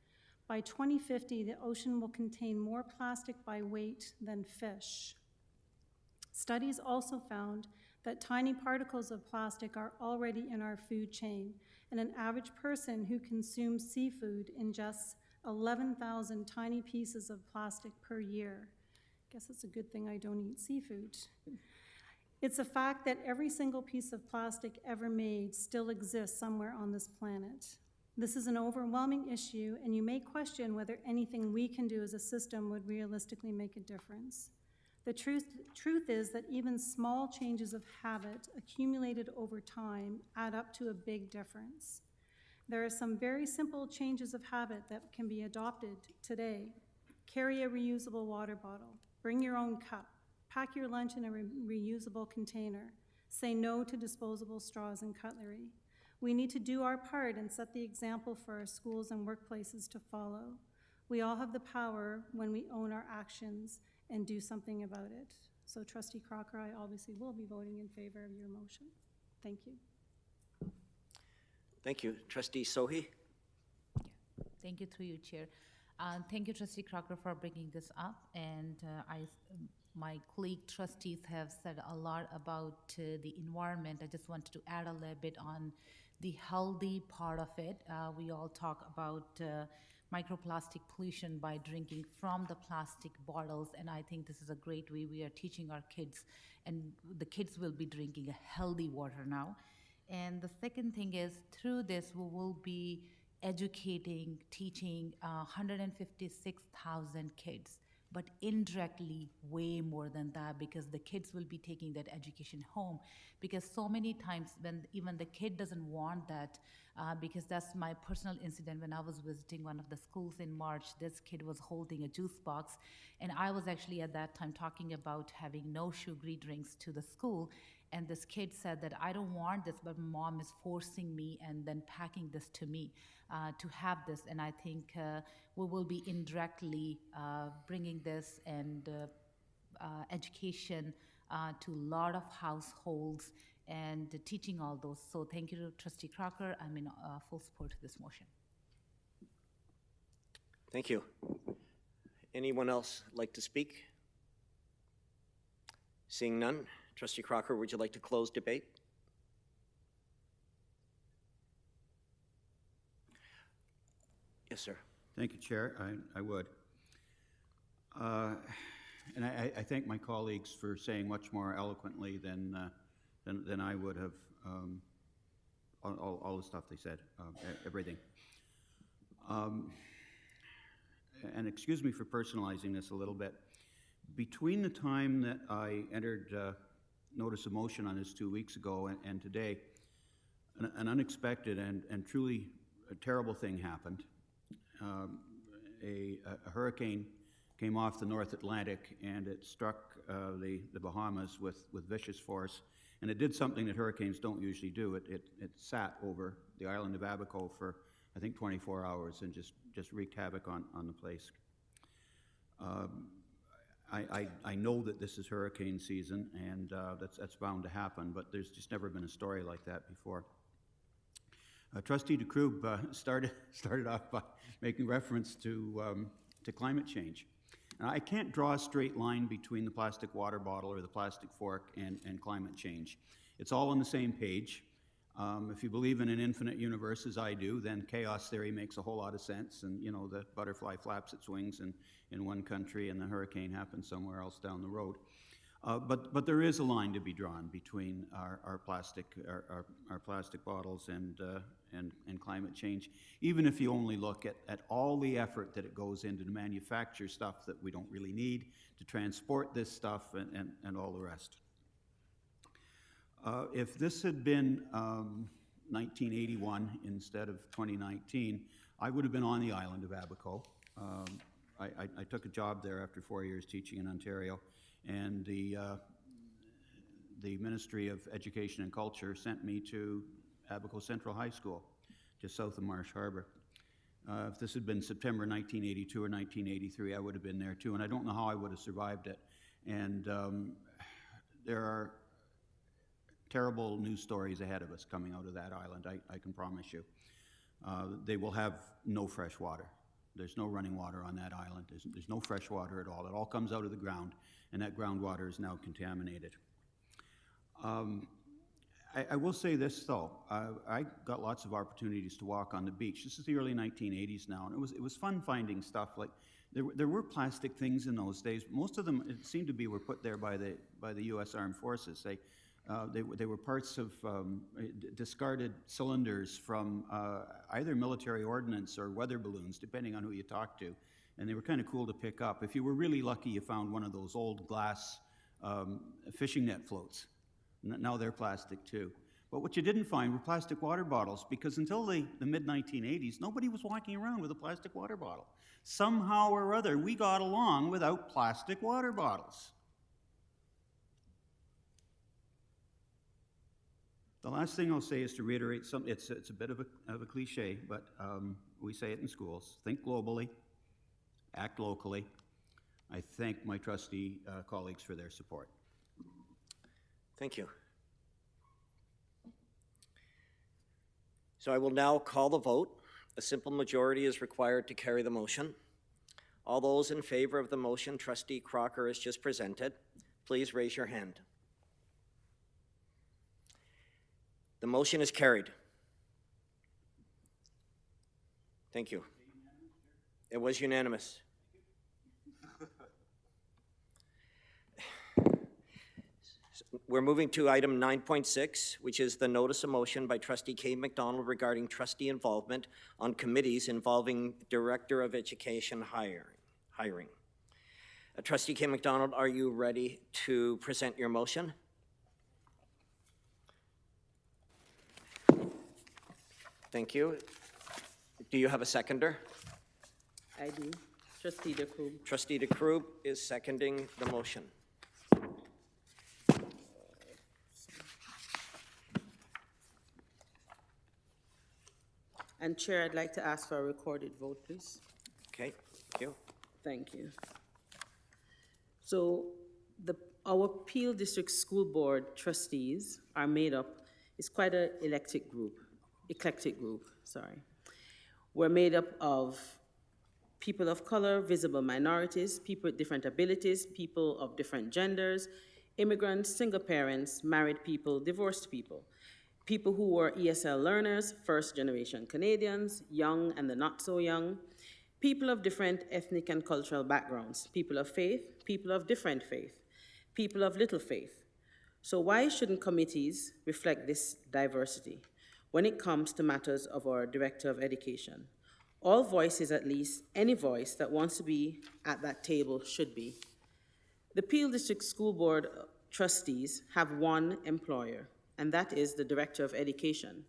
By 2050, the ocean will contain more plastic by weight than fish. Studies also found that tiny particles of plastic are already in our food chain, and an average person who consumes seafood ingests 11,000 tiny pieces of plastic per year. Guess it's a good thing I don't eat seafood. It's a fact that every single piece of plastic ever made still exists somewhere on this planet. This is an overwhelming issue, and you may question whether anything we can do as a system would realistically make a difference. The truth is that even small changes of habit accumulated over time add up to a big difference. There are some very simple changes of habit that can be adopted today. Carry a reusable water bottle. Bring your own cup. Pack your lunch in a reusable container. Say no to disposable straws and cutlery. We need to do our part and set the example for our schools and workplaces to follow. We all have the power when we own our actions and do something about it. So Trustee Crocker, I obviously will be voting in favor of your motion. Thank you. Thank you. Trustee Sohi? Thank you, through you, Chair. Thank you, Trustee Crocker, for bringing this up. And my colleague trustees have said a lot about the environment. I just wanted to add a little bit on the healthy part of it. We all talk about microplastic pollution by drinking from the plastic bottles, and I think this is a great way we are teaching our kids, and the kids will be drinking a healthy water now. And the second thing is, through this, we will be educating, teaching 156,000 kids, but indirectly way more than that, because the kids will be taking that education home. Because so many times when even the kid doesn't want that, because that's my personal incident when I was visiting one of the schools in March. This kid was holding a juice box, and I was actually at that time talking about having no sugary drinks to the school. And this kid said that I don't want this, but mom is forcing me and then packing this to me to have this. And I think we will be indirectly bringing this and education to a lot of households and teaching all those. So thank you to Trustee Crocker. I'm in full support of this motion. Thank you. Anyone else like to speak? Seeing none, Trustee Crocker, would you like to close debate? Yes, sir. Thank you, Chair. I would. And I thank my colleagues for saying much more eloquently than I would have, all the stuff they said, everything. And excuse me for personalizing this a little bit. Between the time that I entered notice of motion on this 2 weeks ago and today, an unexpected and truly a terrible thing happened. A hurricane came off the North Atlantic, and it struck the Bahamas with vicious force. And it did something that hurricanes don't usually do. It sat over the island of Abaco for, I think, 24 hours and just wreaked havoc on the place. I know that this is hurricane season, and that's bound to happen, but there's just never been a story like that before. Trustee DeCrube started off by making reference to climate change. And I can't draw a straight line between the plastic water bottle or the plastic fork and climate change. It's all on the same page. If you believe in an infinite universe, as I do, then chaos theory makes a whole lot of sense. And, you know, the butterfly flaps its wings in one country and the hurricane happens somewhere else down the road. But there is a line to be drawn between our plastic bottles and climate change, even if you only look at all the effort that it goes into to manufacture stuff that we don't really need, to transport this stuff and all the rest. If this had been 1981 instead of 2019, I would have been on the island of Abaco. I took a job there after 4 years teaching in Ontario, and the Ministry of Education and Culture sent me to Abaco Central High School, just south of Marsh Harbor. If this had been September 1982 or 1983, I would have been there too, and I don't know how I would have survived it. And there are terrible news stories ahead of us coming out of that island, I can promise you. They will have no fresh water. There's no running water on that island. There's no fresh water at all. It all comes out of the ground, and that groundwater is now contaminated. I will say this, though. I got lots of opportunities to walk on the beach. This is the early 1980s now, and it was fun finding stuff like there were plastic things in those days. Most of them, it seemed to be, were put there by the U.S. Armed Forces. They were parts of discarded cylinders from either military ordnance or weather balloons, depending on who you talked to. And they were kind of cool to pick up. If you were really lucky, you found one of those old glass fishing net floats. Now they're plastic too. But what you didn't find were plastic water bottles, because until the mid-1980s, nobody was walking around with a plastic water bottle. Somehow or other, we got along without plastic water bottles. The last thing I'll say is to reiterate something. It's a bit of a cliche, but we say it in schools. Think globally, act locally. I thank my trustee colleagues for their support. Thank you. So I will now call the vote. A simple majority is required to carry the motion. All those in favor of the motion Trustee Crocker has just presented, please raise your hand. The motion is carried. Thank you. It was unanimous. We're moving to item 9.6, which is the notice of motion by Trustee Kay McDonald regarding trustee involvement on committees involving Director of Education hiring. Trustee Kay McDonald, are you ready to present your motion? Thank you. Do you have a seconder? I do. Trustee DeCroob. Trustee DeCroob is seconding the motion. And Chair, I'd like to ask for a recorded vote, please. Okay, thank you. Thank you. So our Peel District School Board trustees are made up, it's quite an eclectic group. We're made up of people of color, visible minorities, people with different abilities, people of different genders, immigrants, single parents, married people, divorced people, people who were ESL learners, first-generation Canadians, young and the not-so-young, people of different ethnic and cultural backgrounds, people of faith, people of different faith, people of little faith. So why shouldn't committees reflect this diversity when it comes to matters of our Director of Education? All voices, at least any voice that wants to be at that table, should be. The Peel District School Board trustees have one employer, and that is the Director of Education.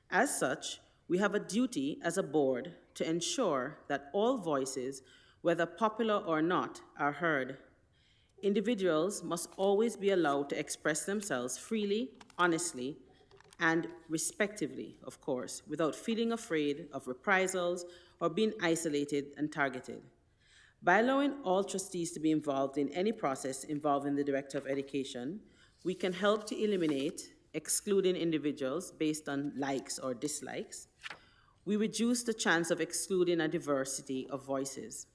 As such, we have a duty as a board to ensure that all voices, whether popular or not, are heard. Individuals must always be allowed to express themselves freely, honestly, and respectively, of course, without feeling afraid of reprisals or being isolated and targeted. By allowing all trustees to be involved in any process involving the Director of Education, we can help to eliminate excluding individuals based on likes or dislikes. We reduce the chance of excluding a diversity of voices.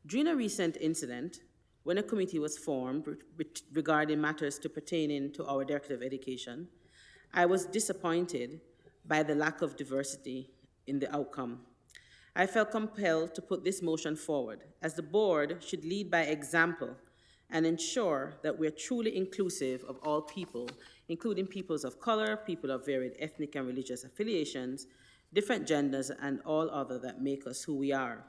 During a recent incident, when a committee was formed regarding matters pertaining to our Director of Education, I was disappointed by the lack of diversity in the outcome. I felt compelled to put this motion forward, as the board should lead by example and ensure that we're truly inclusive of all people, including peoples of color, people of varied ethnic and religious affiliations, different genders, and all other that make us who we are.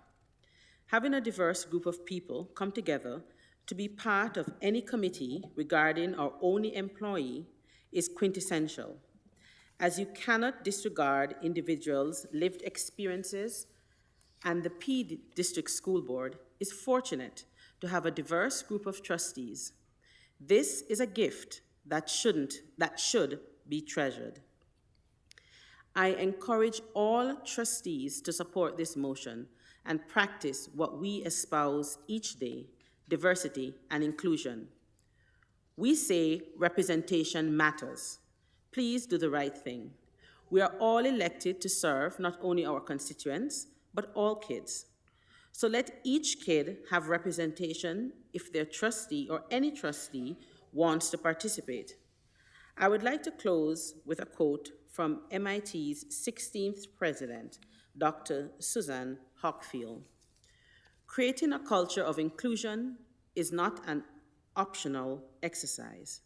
Having a diverse group of people come together to be part of any committee regarding our only employee is quintessential, as you cannot disregard individuals' lived experiences, and the P District School Board is fortunate to have a diverse group of trustees. This is a gift that should be treasured. I encourage all trustees to support this motion and practice what we espouse each day: diversity and inclusion. We say representation matters. Please do the right thing. We are all elected to serve not only our constituents, but all kids. So let each kid have representation if their trustee or any trustee wants to participate. I would like to close with a quote from MIT's 16th president, Dr. Susan Hockfield. Creating a culture of inclusion is not an optional exercise.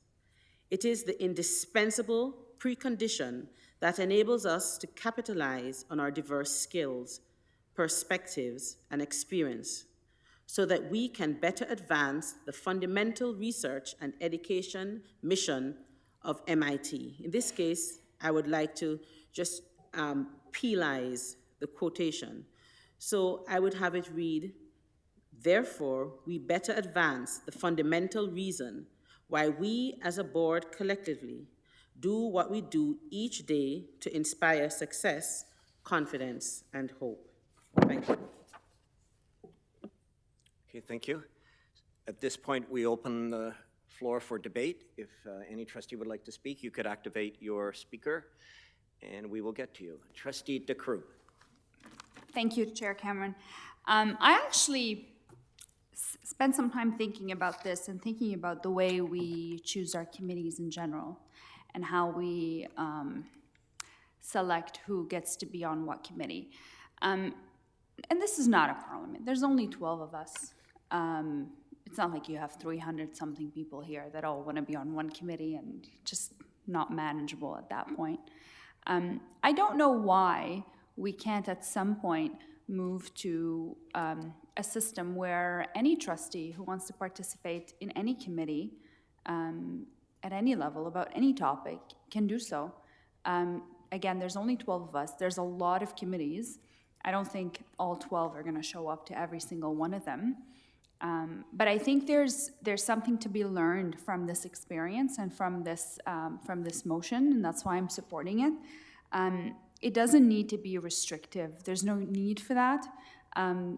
It is the indispensable precondition that enables us to capitalize on our diverse skills, perspectives, and experience, so that we can better advance the fundamental research and education mission of MIT. In this case, I would like to just peelize the quotation. So I would have it read, therefore, we better advance the fundamental reason why we as a board collectively do what we do each day to inspire success, confidence, and hope. Thank you. Okay, thank you. At this point, we open the floor for debate. If any trustee would like to speak, you could activate your speaker, and we will get to you. Trustee DeCroo. Thank you, Chair Cameron. I actually spent some time thinking about this and thinking about the way we choose our committees in general and how we select who gets to be on what committee. And this is not a parliament. There's only 12 of us. It's not like you have 300-something people here that all want to be on one committee, and just not manageable at that point. I don't know why we can't at some point move to a system where any trustee who wants to participate in any committee at any level about any topic can do so. Again, there's only 12 of us. There's a lot of committees. I don't think all 12 are going to show up to every single one of them. But I think there's something to be learned from this experience and from this motion, and that's why I'm supporting it. It doesn't need to be restrictive. There's no need for that.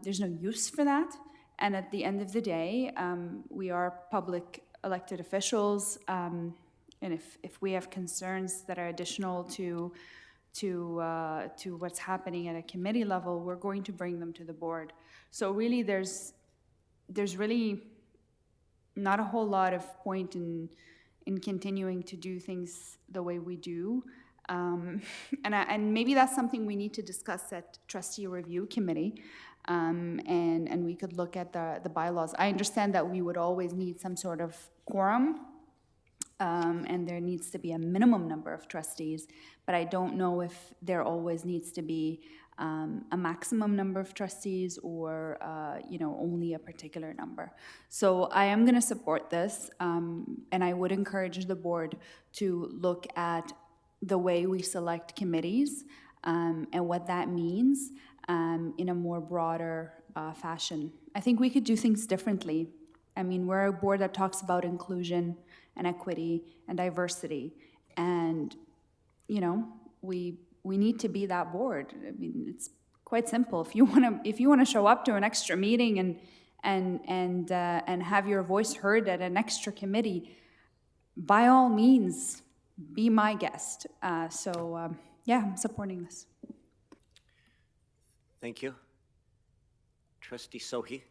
There's no use for that. And at the end of the day, we are public elected officials, and if we have concerns that are additional to what's happening at a committee level, we're going to bring them to the board. So really, there's really not a whole lot of point in continuing to do things the way we do. And maybe that's something we need to discuss at Trustee Review Committee, and we could look at the bylaws. I understand that we would always need some sort of quorum, and there needs to be a minimum number of trustees, but I don't know if there always needs to be a maximum number of trustees or only a particular number. So I am going to support this, and I would encourage the board to look at the way we select committees and what that means in a more broader fashion. I think we could do things differently. I mean, we're a board that talks about inclusion and equity and diversity, and we need to be that board. I mean, it's quite simple. If you want to show up to an extra meeting and have your voice heard at an extra committee, by all means, be my guest. Yeah, I'm supporting this. Thank you. Trustee Sohi.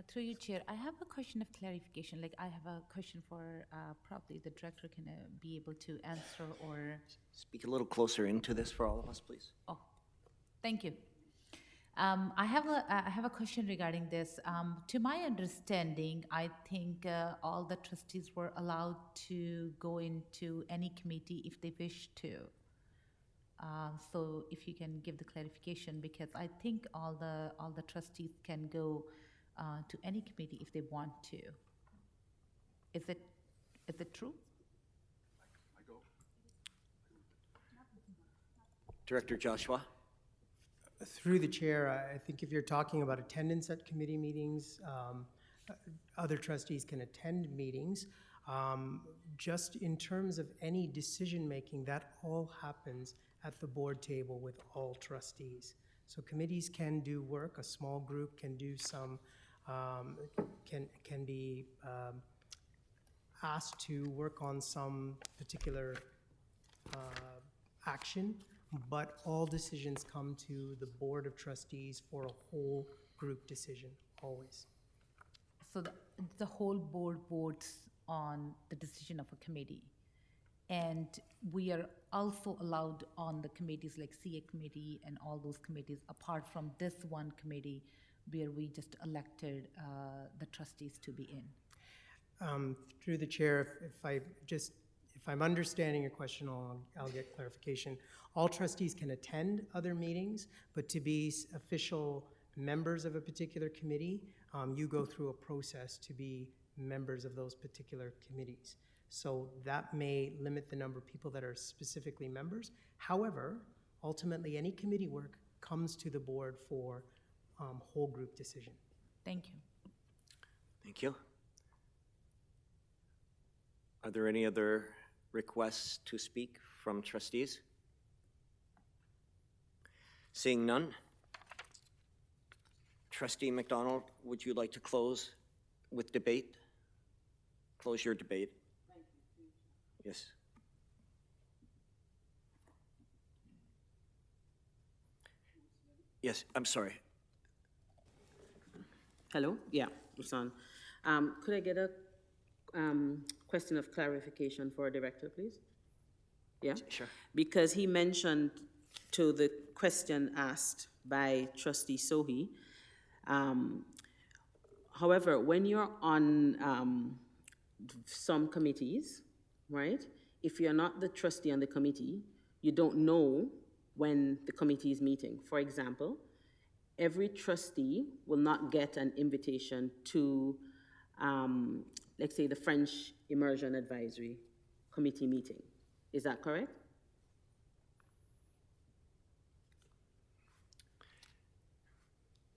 Through you, Chair, I have a question of clarification. Like, I have a question for probably the director can be able to answer or. Speak a little closer into this for all of us, please. Oh, thank you. I have a question regarding this. To my understanding, I think all the trustees were allowed to go into any committee if they wish to. So if you can give the clarification, because I think all the trustees can go to any committee if they want to. Is it true? Director Joshua? Through the chair, I think if you're talking about attendance at committee meetings, other trustees can attend meetings. Just in terms of any decision-making, that all happens at the board table with all trustees. So committees can do work, a small group can do some, can be asked to work on some particular action, but all decisions come to the Board of Trustees for a whole group decision, always. So the whole board votes on the decision of a committee. And we are also allowed on the committees like CA committee and all those committees, apart from this one committee where we just elected the trustees to be in. Through the chair, if I'm understanding your question, I'll get clarification. All trustees can attend other meetings, but to be official members of a particular committee, you go through a process to be members of those particular committees. So that may limit the number of people that are specifically members. However, ultimately, any committee work comes to the board for whole group decision. Thank you. Thank you. Are there any other requests to speak from trustees? Seeing none. Trustee McDonald, would you like to close with debate? Close your debate. Yes. Yes, I'm sorry. Hello? Yeah, it's on. Could I get a question of clarification for a director, please? Yeah? Sure. Because he mentioned to the question asked by Trustee Sohi, however, when you're on some committees, right, if you're not the trustee on the committee, you don't know when the committee is meeting. For example, every trustee will not get an invitation to, let's say, the French Immersion Advisory Committee meeting. Is that correct?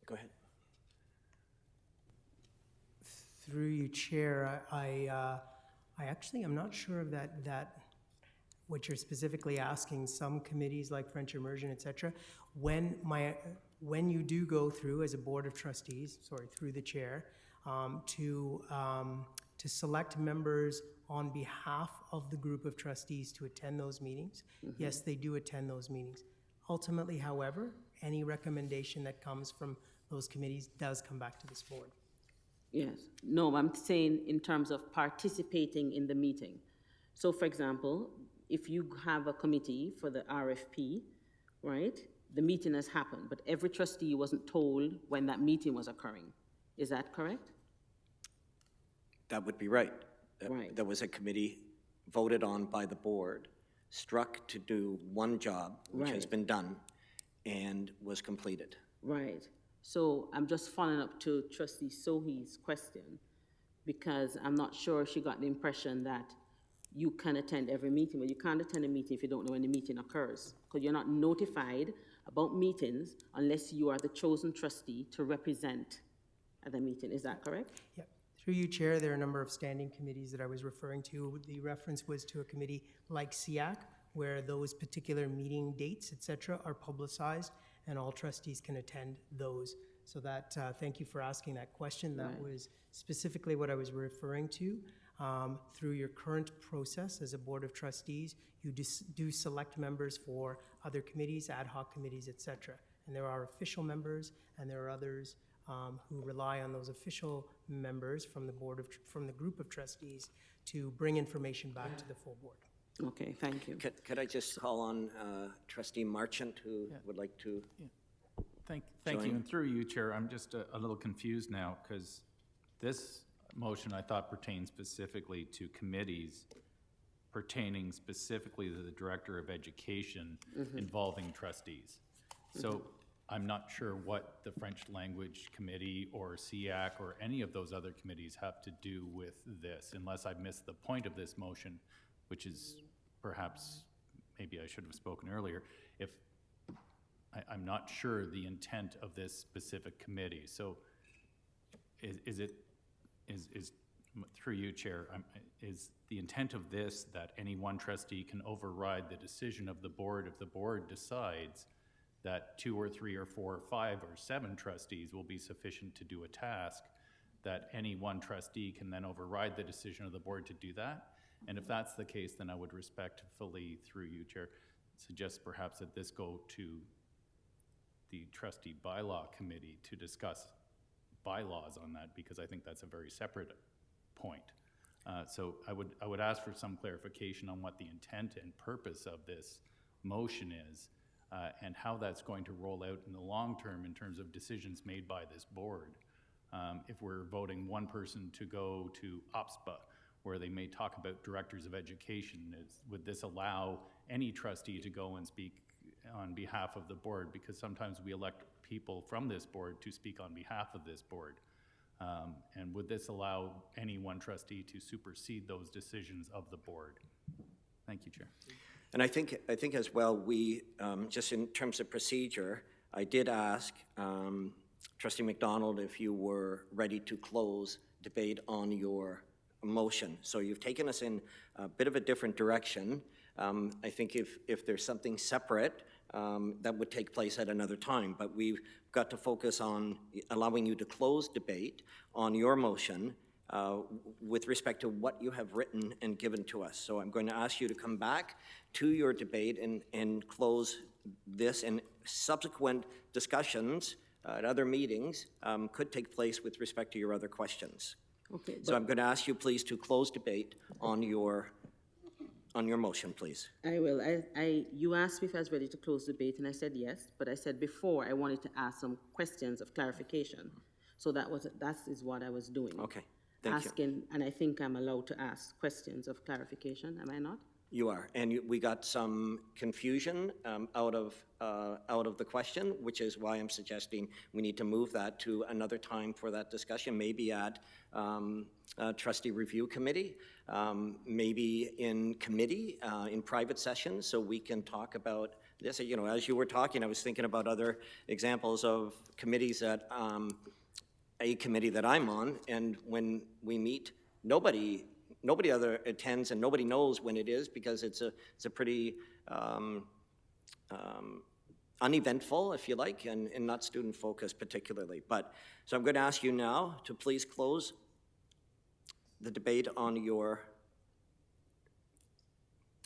Go ahead. Through you, Chair, I actually am not sure of that what you're specifically asking. Some committees like French Immersion, etc. When you do go through as a board of trustees, sorry, through the chair, to select members on behalf of the group of trustees to attend those meetings, yes, they do attend those meetings. Ultimately, however, any recommendation that comes from those committees does come back to this board. Yes. No, I'm saying in terms of participating in the meeting. So, for example, if you have a committee for the RFP, right, the meeting has happened, but every trustee wasn't told when that meeting was occurring. Is that correct? That would be right. Right. There was a committee voted on by the board, struck to do one job, which has Right. been done, and was completed. Right. So I'm just following up to Trustee Sohi's question, because I'm not sure she got the impression that you can attend every meeting. Well, you can't attend a meeting if you don't know when the meeting occurs, because you're not notified about meetings unless you are the chosen trustee to represent at the meeting. Is that correct? Yeah. Through you, Chair, there are a number of standing committees that I was referring to. The reference was to a committee like SEAC, where those particular meeting dates, et cetera, are publicized, and all trustees can attend those. So that, thank you for asking that question. That was specifically what I was referring to. Through your current process as a board of trustees, you do select members for other committees, ad hoc committees, et cetera. And there are official members, and there are others who rely on those official members from the from the group of trustees to bring information back to the full board. Okay, thank you. Could I just call on trustee Marchant, who would like to? Thank Join. you, and through you, Chair, I'm just a little confused now, because this motion I thought pertained specifically to committees pertaining specifically to the Director of Education involving trustees. So I'm not sure what the French Language Committee or SEAC or any of those other committees have to do with this, unless I missed the point of this motion, which is perhaps, maybe I should have spoken earlier, if I'm not sure the intent of this specific committee. So is through you, Chair, is the intent of this that any one trustee can override the decision of the board if the board decides that 2 or 3 or 4 or 5 or 7 trustees will be sufficient to do a task, that any one trustee can then override the decision of the board to do that? And if that's the case, then I would respectfully, through you, Chair, suggest perhaps that this go to the trustee bylaw committee to discuss bylaws on that, because I think that's a very separate point. So I would ask for some clarification on what the intent and purpose of this motion is, and how that's going to roll out in the long term in terms of decisions made by this board. If we're voting one person to go to OPSPA, where they may talk about directors of education, would this allow any trustee to go and speak on behalf of the board? Because sometimes we elect people from this board to speak on behalf of this board. And would this allow any one trustee to supersede those decisions of the board? Thank you, Chair. And I think as well, we, just in terms of procedure, I did ask Trustee McDonald if you were ready to close debate on your motion. So you've taken us in a bit of a different direction. I think if there's something separate, that would take place at another time, but we've got to focus on allowing you to close debate on your motion with respect to what you have written and given to us. So I'm going to ask you to come back to your debate and close this, and subsequent discussions at other meetings could take place with respect to your other questions. Okay. So I'm going to ask you please to close debate on your motion, please. I will. You asked me if I was ready to close debate, and I said yes, but I said before I wanted to ask some questions of clarification. So that is what I was doing. Okay, thank you. And I think I'm allowed to ask questions of clarification, am I not? You are, and we got some confusion out of the question, which is why I'm suggesting we need to move that to another time for that discussion, maybe at trustee review committee, maybe in committee, in private sessions, so we can talk about this. You know, as you were talking, I was thinking about other examples of committees that, a committee that I'm on, and when we meet, nobody other attends, and nobody knows when it is, because it's a pretty uneventful, if you like, and not student focused particularly. But so I'm going to ask you now to please close the debate on your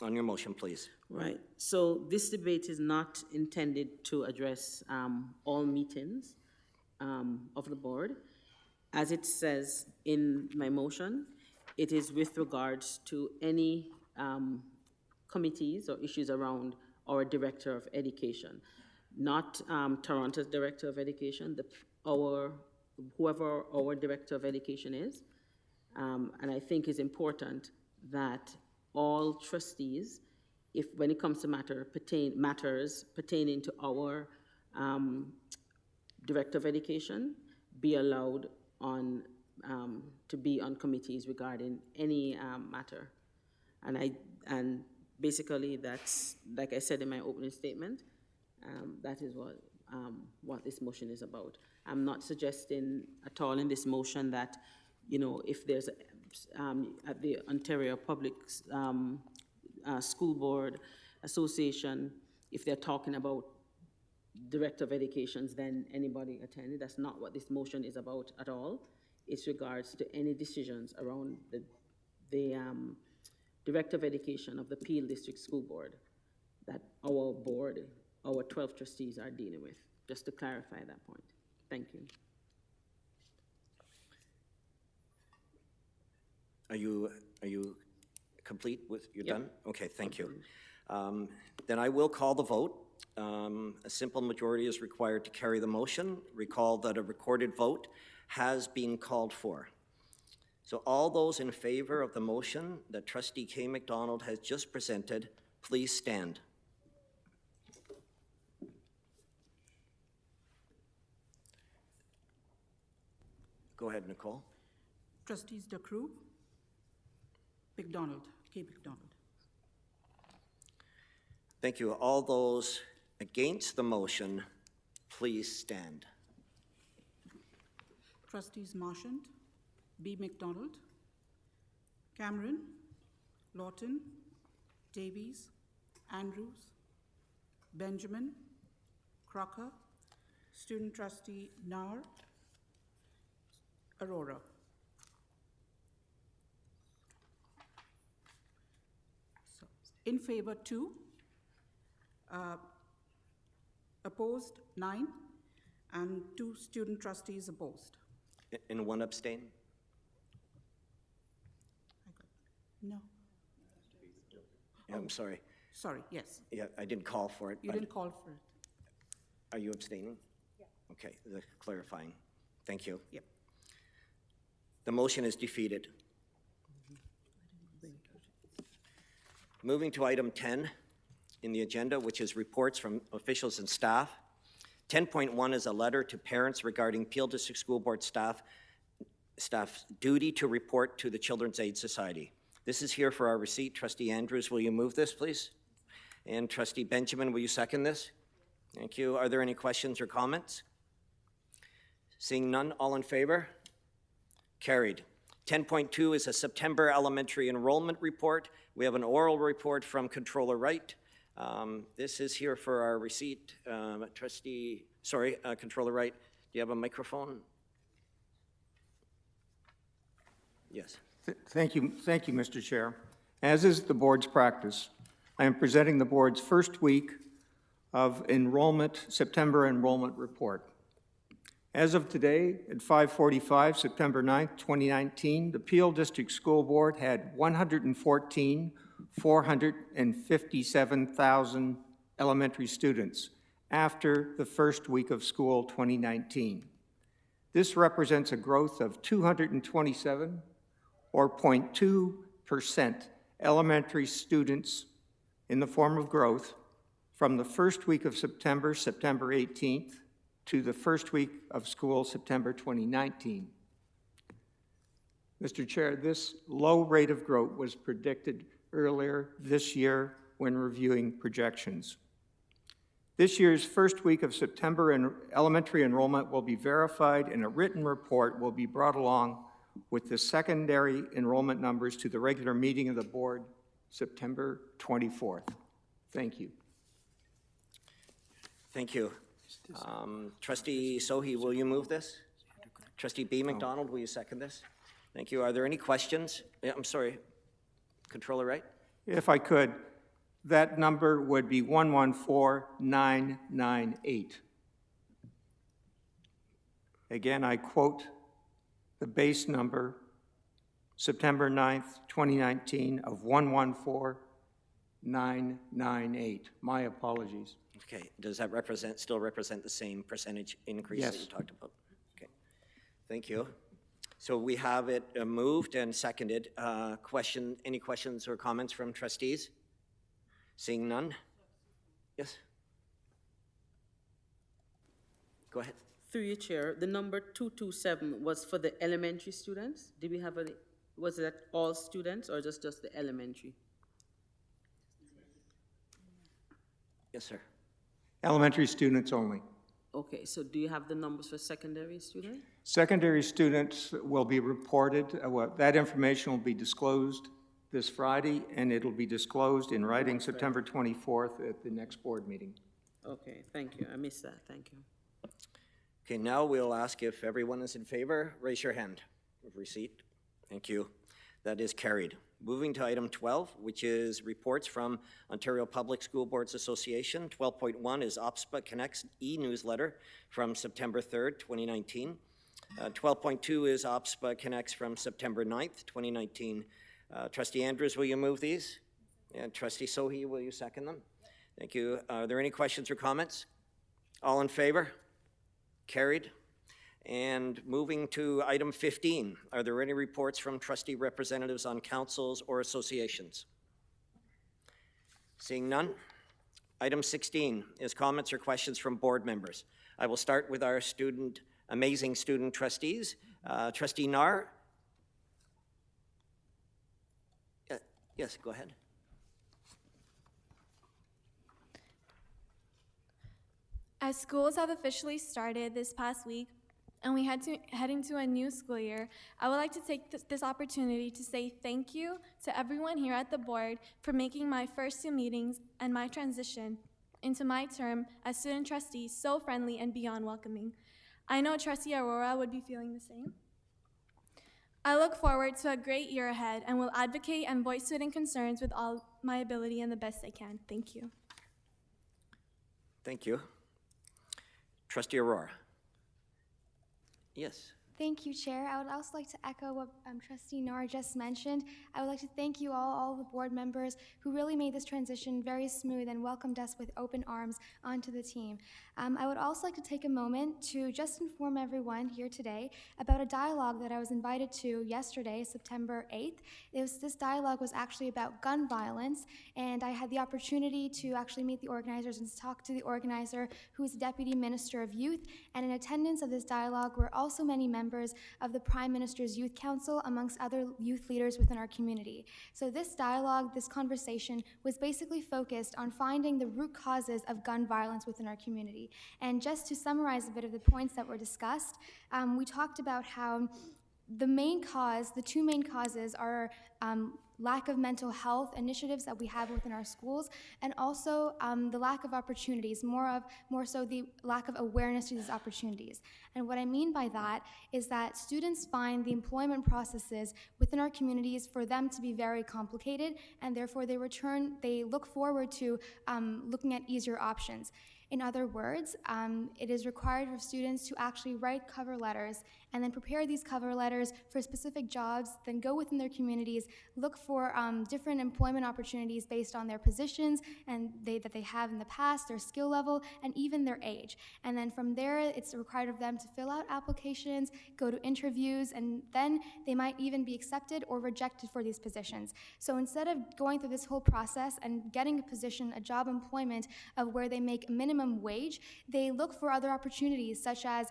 motion, please. Right. So this debate is not intended to address all meetings of the board. As it says in my motion, it is with regards to any committees or issues around our Director of Education, not Toronto's Director of Education, whoever our Director of Education is. And I think it's important that all trustees, when it comes to matters pertaining to our Director of Education, be allowed to be on committees regarding any matter. And basically that's, like I said in my opening statement, that is what this motion is about. I'm not suggesting at all in this motion that, you know, if there's at the Ontario Public School Board Association, if they're talking about Director of Educations, then anybody attended. That's not what this motion is about at all. It's regards to any decisions around the Director of Education of the Peel District School Board that our board, our 12 trustees are dealing with, just to clarify that point. Thank you. Are you complete with, you're Yep. done? Okay, thank you. Then I will call the vote. A simple majority is required to carry the motion. Recall that a recorded vote has been called for. So all those in favor of the motion that Trustee K. McDonald has just presented, please stand. Go ahead, Nicole. Trustees DeCroo, McDonald, K. McDonald. Thank you. All those against the motion, please stand. Trustees Marchant, B. McDonald, Cameron, Lawton, Davies, Andrews, Benjamin, Crocker, Student Trustee Nar, Aurora. So, in favor 2, opposed 9, and 2 student trustees opposed. And one abstain? No. I'm sorry. Sorry, yes. Yeah, I didn't call for it. You but didn't call for it. Are you abstaining? Yeah. Okay, clarifying. Thank you. Yep. The motion is defeated. Moving to item 10 in the agenda, which is reports from officials and staff. 10.1 is a letter to parents regarding Peel District School Board staff's duty to report to the Children's Aid Society. This is here for our receipt. Trustee Andrews, will you move this, please? And Trustee Benjamin, will you second this? Thank you. Are there any questions or comments? Seeing none, all in favor? Carried. 10.2 is a September elementary enrollment report. We have an oral report from Controller Wright. This is here for our receipt. Controller Wright, do you have a microphone? Yes. Thank you, Mr. Chair. As is the board's practice, I am presenting the board's first week of September enrollment report. As of today, at 5:45, September 9th, 2019, the Peel District School Board had 114,457,000 elementary students after the first week of school 2019. This represents a growth of 227, or 0.2% elementary students in the form of growth from the first week of September 18th, to the first week of school, September 2019. Mr. Chair, this low rate of growth was predicted earlier this year when reviewing projections. This year's first week of September elementary enrollment will be verified, and a written report will be brought along with the secondary enrollment numbers to the regular meeting of the board, September 24th. Thank you. Thank you. Trustee Sohi, will you move this? Trustee B. McDonald, will you second this? Thank you. Are there any questions? Yeah, I'm sorry. Controller Wright? If I could, that number would be 114998. Again, I quote the base number, September 9th, 2019, of 114998. My apologies. Okay, does that still represent the same percentage increase that you talked about? Okay, thank you. So we have it moved and seconded. Any questions or comments from trustees? Seeing none? Yes? Go ahead. Through your chair, the number 227 was for the elementary students. Did we have was that all students or just the elementary? Yes, sir. Elementary students only. Okay, so do you have the numbers for secondary students? Secondary students will be reported. That information will be disclosed this Friday, and it'll be disclosed in writing September 24th at the next board meeting. Okay, thank you. I missed that. Thank you. Okay, now we'll ask if everyone is in favor. Raise your hand. Receipt. Thank you. That is carried. Moving to item 12, which is reports from Ontario Public School Boards Association. 12.1 is OPSPA Connect's e-newsletter from September 3rd, 2019. 12.2 is OPSPA Connects from September 9th, 2019. Trustee Andrews, will you move these? And Trustee Sohi, will you second them? Thank you. Are there any questions or comments? All in favor? Carried. And moving to item 15, are there any reports from trustee representatives on councils or associations? Seeing none. Item 16 is comments or questions from board members. I will start with our amazing student trustees. Trustee Nar? Yes, go ahead. As schools have officially started this past week, and we head into a new school year, I would like to take this opportunity to say thank you to everyone here at the board for making my first 2 meetings and my transition into my term as student trustee so friendly and beyond welcoming. I know Trustee Aurora would be feeling the same. I look forward to a great year ahead and will advocate and voice student concerns with all my ability and the best I can. Thank you. Thank you. Trustee Aurora. Yes. Thank you, Chair. I would also like to echo what Trustee Nar just mentioned. I would like to thank you all the board members who really made this transition very smooth and welcomed us with open arms onto the team. I would also like to take a moment to just inform everyone here today about a dialogue that I was invited to yesterday, September 8th. This dialogue was actually about gun violence, and I had the opportunity to actually meet the organizers and talk to the organizer, who is Deputy Minister of Youth, and in attendance of this dialogue were also many members of the Prime Minister's Youth Council, amongst other youth leaders within our community. So this dialogue, this conversation, was basically focused on finding the root causes of gun violence within our community. And just to summarize a bit of the points that were discussed, we talked about how the two main causes are lack of mental health initiatives that we have within our schools, and also the lack of opportunities, more so the lack of awareness to these opportunities. And what I mean by that is that students find the employment processes within our communities for them to be very complicated, and therefore they look forward to looking at easier options. In other words, it is required for students to actually write cover letters and then prepare these cover letters for specific jobs, then go within their communities, look for different employment opportunities based on their positions and that they have in the past, their skill level, and even their age. And then from there, it's required of them to fill out applications, go to interviews, and then they might even be accepted or rejected for these positions. So instead of going through this whole process and getting a position, a job employment of where they make minimum wage, they look for other opportunities, such as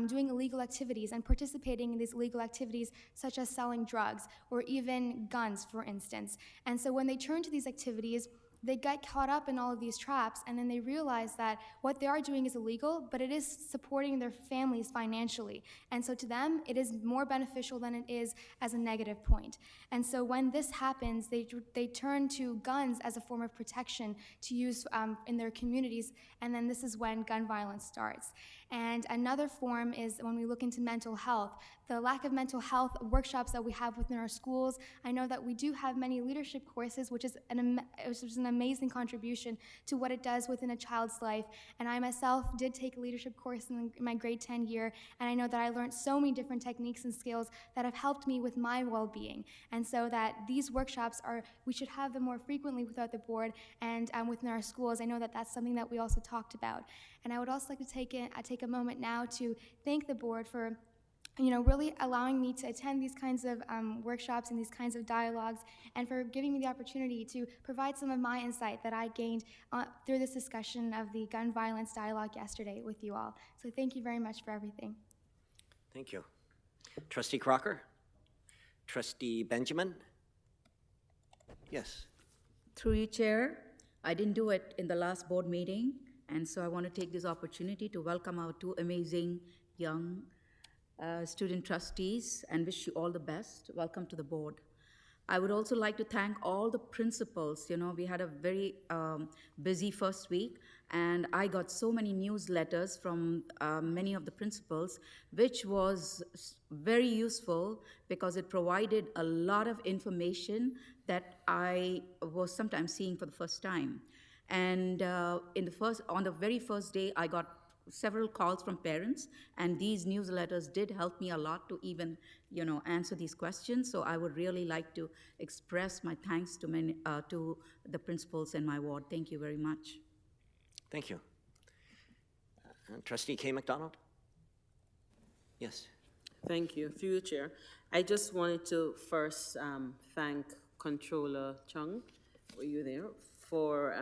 doing illegal activities and participating in these illegal activities, such as selling drugs or even guns, for instance. And so when they turn to these activities, they get caught up in all of these traps, and then they realize that what they are doing is illegal, but it is supporting their families financially. And so to them, it is more beneficial than it is as a negative point. And so when this happens, they turn to guns as a form of protection to use in their communities, and then this is when gun violence starts. And another form is when we look into mental health, the lack of mental health workshops that we have within our schools. I know that we do have many leadership courses, which is an amazing contribution to what it does within a child's life. And I myself did take a leadership course in my grade 10 year, and I know that I learned so many different techniques and skills that have helped me with my well-being. And so that these workshops we should have them more frequently without the board and within our schools. I know that that's something that we also talked about. And I would also like to take a moment now to thank the board for really allowing me to attend these kinds of workshops and these kinds of dialogues, and for giving me the opportunity to provide some of my insight that I gained through this discussion of the gun violence dialogue yesterday with you all. So thank you very much for everything. Thank you. Trustee Crocker? Trustee Benjamin? Yes. Through you, Chair, I didn't do it in the last board meeting, and so I want to take this opportunity to welcome our 2 amazing young student trustees and wish you all the best. Welcome to the board. I would also like to thank all the principals. We had a very busy first week, and I got so many newsletters from many of the principals, which was very useful because it provided a lot of information that I was sometimes seeing for the first time. And on the very first day, I got several calls from parents, and these newsletters did help me a lot to even, answer these questions. So I would really like to express my thanks to the principals in my ward. Thank you very much. Thank you. Trustee K. McDonald? Yes. Thank you. Through the chair, I just wanted to first thank Controller Chung, were you there, for,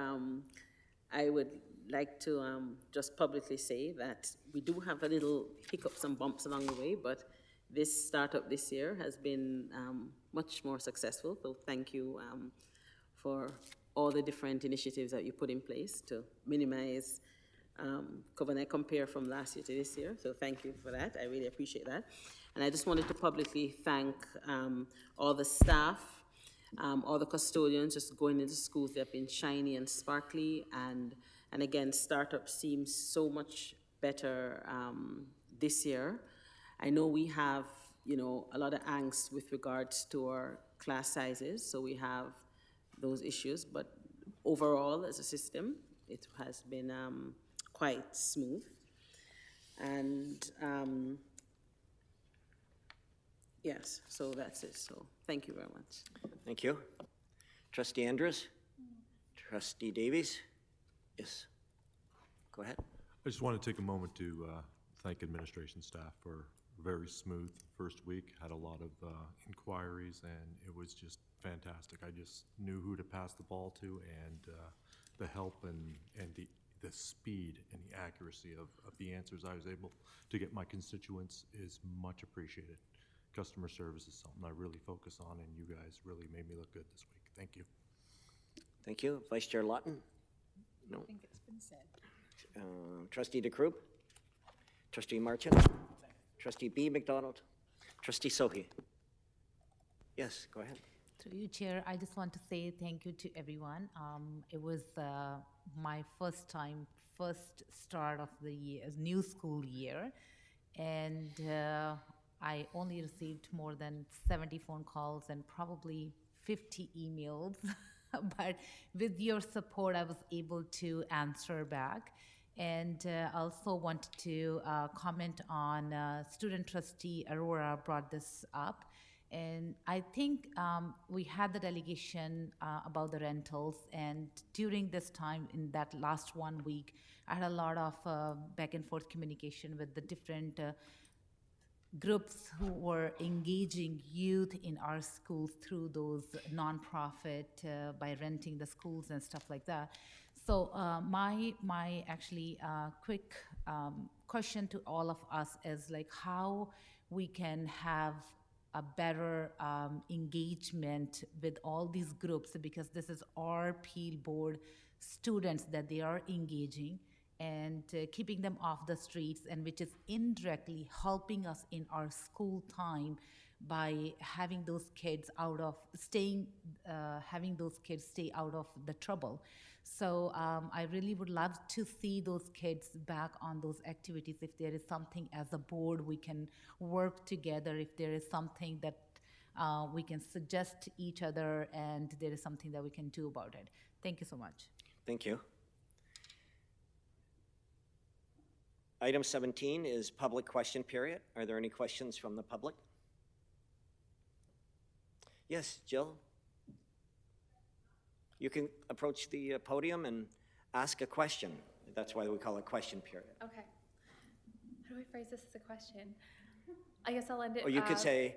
I would like to just publicly say that we do have a little hiccups and bumps along the way, but this startup this year has been much more successful. So thank you for all the different initiatives that you put in place to minimize when I compare from last year to this year. So thank you for that. I really appreciate that. And I just wanted to publicly thank all the staff, all the custodians just going into schools. They've been shiny and sparkly. And again, startup seems so much better this year. I know we have, a lot of angst with regards to our class sizes. So we have those issues. But overall, as a system, it has been quite smooth. And yes, so that's it. So thank you very much. Thank you. Trustee Andrews? Trustee Davies? Yes. Go ahead. I just want to take a moment to thank administration staff for a very smooth first week. Had a lot of inquiries, and it was just fantastic. I just knew who to pass the ball to, and the help and the speed and the accuracy of the answers I was able to get my constituents is much appreciated. Customer service is something I really focus on, and you guys really made me look good this week. Thank you. Thank you. Vice Chair Lawton? No. I think it's been said. Trustee DeCrube? Trustee Marchant? Trustee B. McDonald? Trustee Sohi? Yes, go ahead. Through you, Chair, I just want to say thank you to everyone. It was my first start of the year, new school year, and I only received more than 70 phone calls and probably 50 emails, but with your support, I was able to answer back. And also wanted to comment on student trustee Aurora brought this up. And I think we had the delegation about the rentals, and during this time, in that last 1 week, I had a lot of back and forth communication with the different groups who were engaging youth in our schools through those nonprofit by renting the schools and stuff like that. So my actually quick question to all of us is like how we can have a better engagement with all these groups, because this is our Peel board students that they are engaging and keeping them off the streets, and which is indirectly helping us in our school time by having those kids having those kids stay out of the trouble. So I really would love to see those kids back on those activities. If there is something as a board we can work together, if there is something that we can suggest to each other, and there is something that we can do about it. Thank you so much. Thank you. Item 17 is public question period. Are there any questions from the public? Yes, Jill? You can approach the podium and ask a question. That's why we call it question period. Okay. How do I phrase this as a question? I guess I'll end it. Or you could say,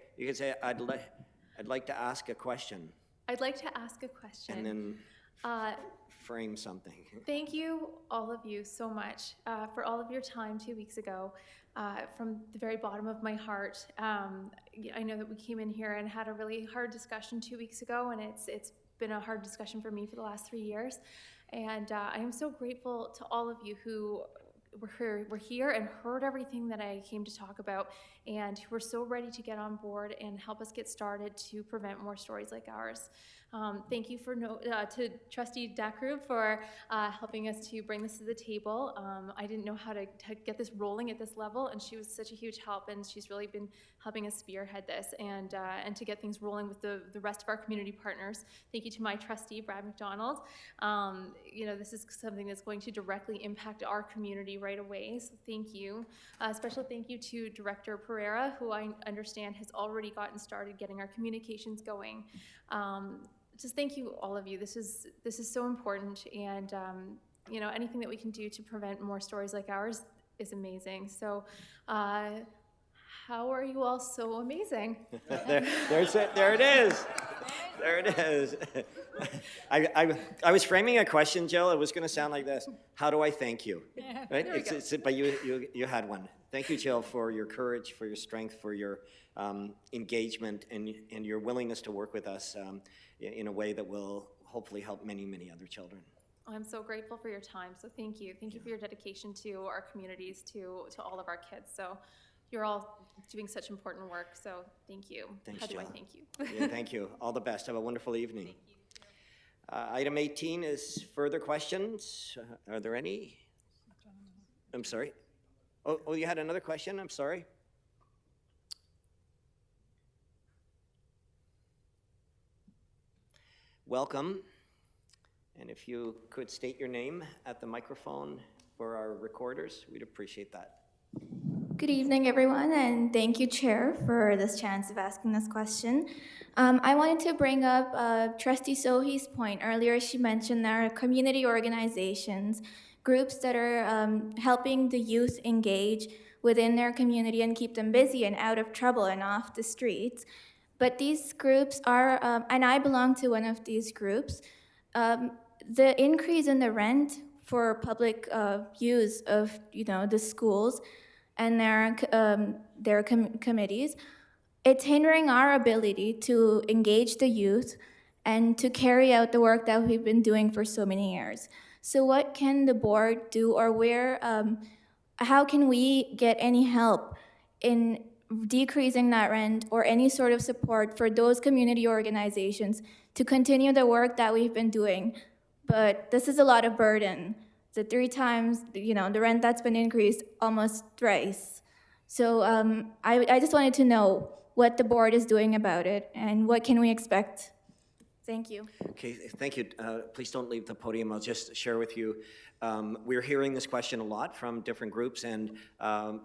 I'd like to ask a question. I'd like to ask a question. And then frame something. Thank you, all of you, so much for all of your time 2 weeks ago. From the very bottom of my heart, I know that we came in here and had a really hard discussion 2 weeks ago, and it's been a hard discussion for me for the last 3 years. And I am so grateful to all of you who were here and heard everything that I came to talk about and who are so ready to get on board and help us get started to prevent more stories like ours. Thank you to Trustee Dacru for helping us to bring this to the table. I didn't know how to get this rolling at this level, and she was such a huge help, and she's really been helping us spearhead this and to get things rolling with the rest of our community partners. Thank you to my trustee, Brad McDonald. This is something that's going to directly impact our community right away, so thank you. Special thank you to Director Pereira, who I understand has already gotten started getting our communications going. Just thank you, all of you. This is so important, and anything that we can do to prevent more stories like ours is amazing. So, how are you all so amazing? There it is. There it is. I was framing a question, Jill. It was going to sound like this: how do I thank you? Right? But you had one. Thank you, Jill, for your courage, for your strength, for your engagement, and your willingness to work with us in a way that will hopefully help many, many other children. I'm so grateful for your time. So thank you. Thank you for your dedication to our communities, to all of our kids. So you're all doing such important work. So thank you. Thanks, How do Jill. I thank you? Yeah, thank you. All the best. Have a wonderful evening. Item 18 is further questions. Are there any? I'm sorry. Oh, you had another question? I'm sorry. Welcome. And if you could state your name at the microphone for our recorders, we'd appreciate that. Good evening, everyone, and thank you, Chair, for this chance of asking this question. I wanted to bring up Trustee Sohi's point. Earlier, she mentioned there are community organizations, groups that are helping the youth engage within their community and keep them busy and out of trouble and off the streets. But these groups are, and I belong to one of these groups, the increase in the rent for public use of the schools and their committees, it's hindering our ability to engage the youth and to carry out the work that we've been doing for so many years. So what can the board do, or how can we get any help in decreasing that rent or any sort of support for those community organizations to continue the work that we've been doing? But this is a lot of burden. The 3 times, the rent that's been increased almost thrice. So I just wanted to know what the board is doing about it and what can we expect. Thank you. Okay, thank you. Please don't leave the podium. I'll just share with you. We're hearing this question a lot from different groups, and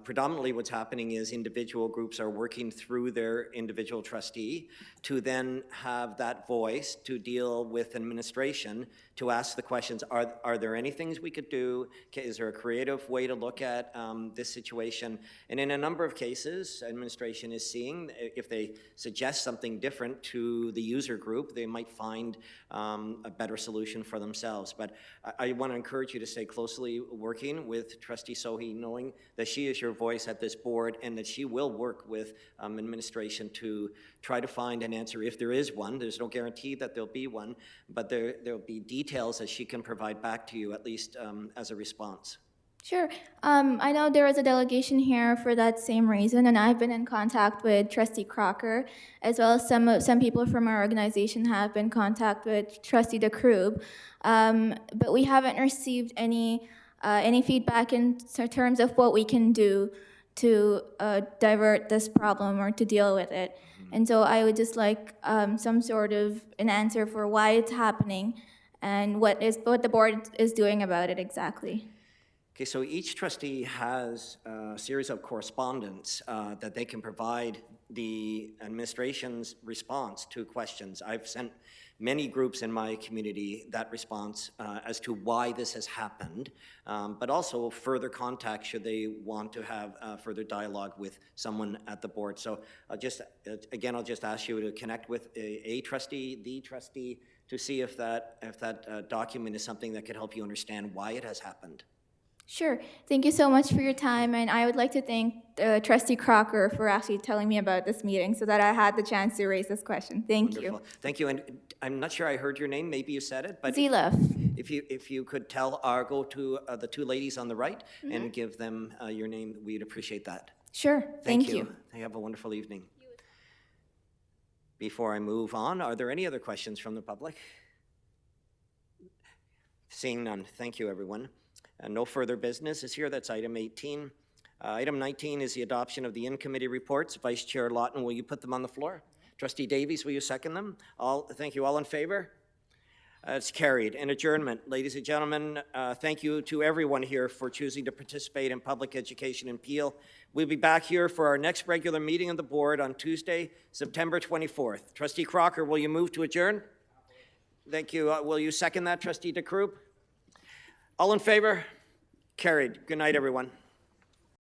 predominantly what's happening is individual groups are working through their individual trustee to then have that voice to deal with administration to ask the questions, are there any things we could do? Is there a creative way to look at this situation? And in a number of cases, administration is seeing if they suggest something different to the user group, they might find a better solution for themselves. But I want to encourage you to stay closely working with Trustee Sohi, knowing that she is your voice at this board and that she will work with administration to try to find an answer if there is one. There's no guarantee that there'll be one, but there'll be details that she can provide back to you, at least as a response. Sure. I know there was a delegation here for that same reason, and I've been in contact with Trustee Crocker, as well as some people from our organization have been in contact with Trustee DeCrube, but we haven't received any feedback in terms of what we can do to divert this problem or to deal with it. And so I would just like some sort of an answer for why it's happening and what the board is doing about it exactly. Okay, so each trustee has a series of correspondence that they can provide the administration's response to questions. I've sent many groups in my community that response as to why this has happened, but also further contact should they want to have further dialogue with someone at the board. So I'll just ask you to connect with the trustee, to see if that document is something that could help you understand why it has happened. Sure. Thank you so much for your time, and I would like to thank Trustee Crocker for actually telling me about this meeting so that I had the chance to raise this question. Thank you. Thank you, and I'm not sure I heard your name. Maybe you said it, but Zilaf. If you could go to the 2 ladies on the right and give them your name, we'd appreciate that. Sure, thank you. Have a wonderful evening. Before I move on, are there any other questions from the public? Seeing none, thank you, everyone. No further business is here. That's item 18. Item 19 is the adoption of the in-committee reports. Vice Chair Lawton, will you put them on the floor? Trustee Davies, will you second them? Thank you. All in favor? It's carried. And adjournment. Ladies and gentlemen, thank you to everyone here for choosing to participate in public education in Peel. We'll be back here for our next regular meeting of the board on Tuesday, September 24th. Trustee Crocker, will you move to adjourn? Thank you. Will you second that, Trustee DeCroop? All in favor? Carried. Good night, everyone.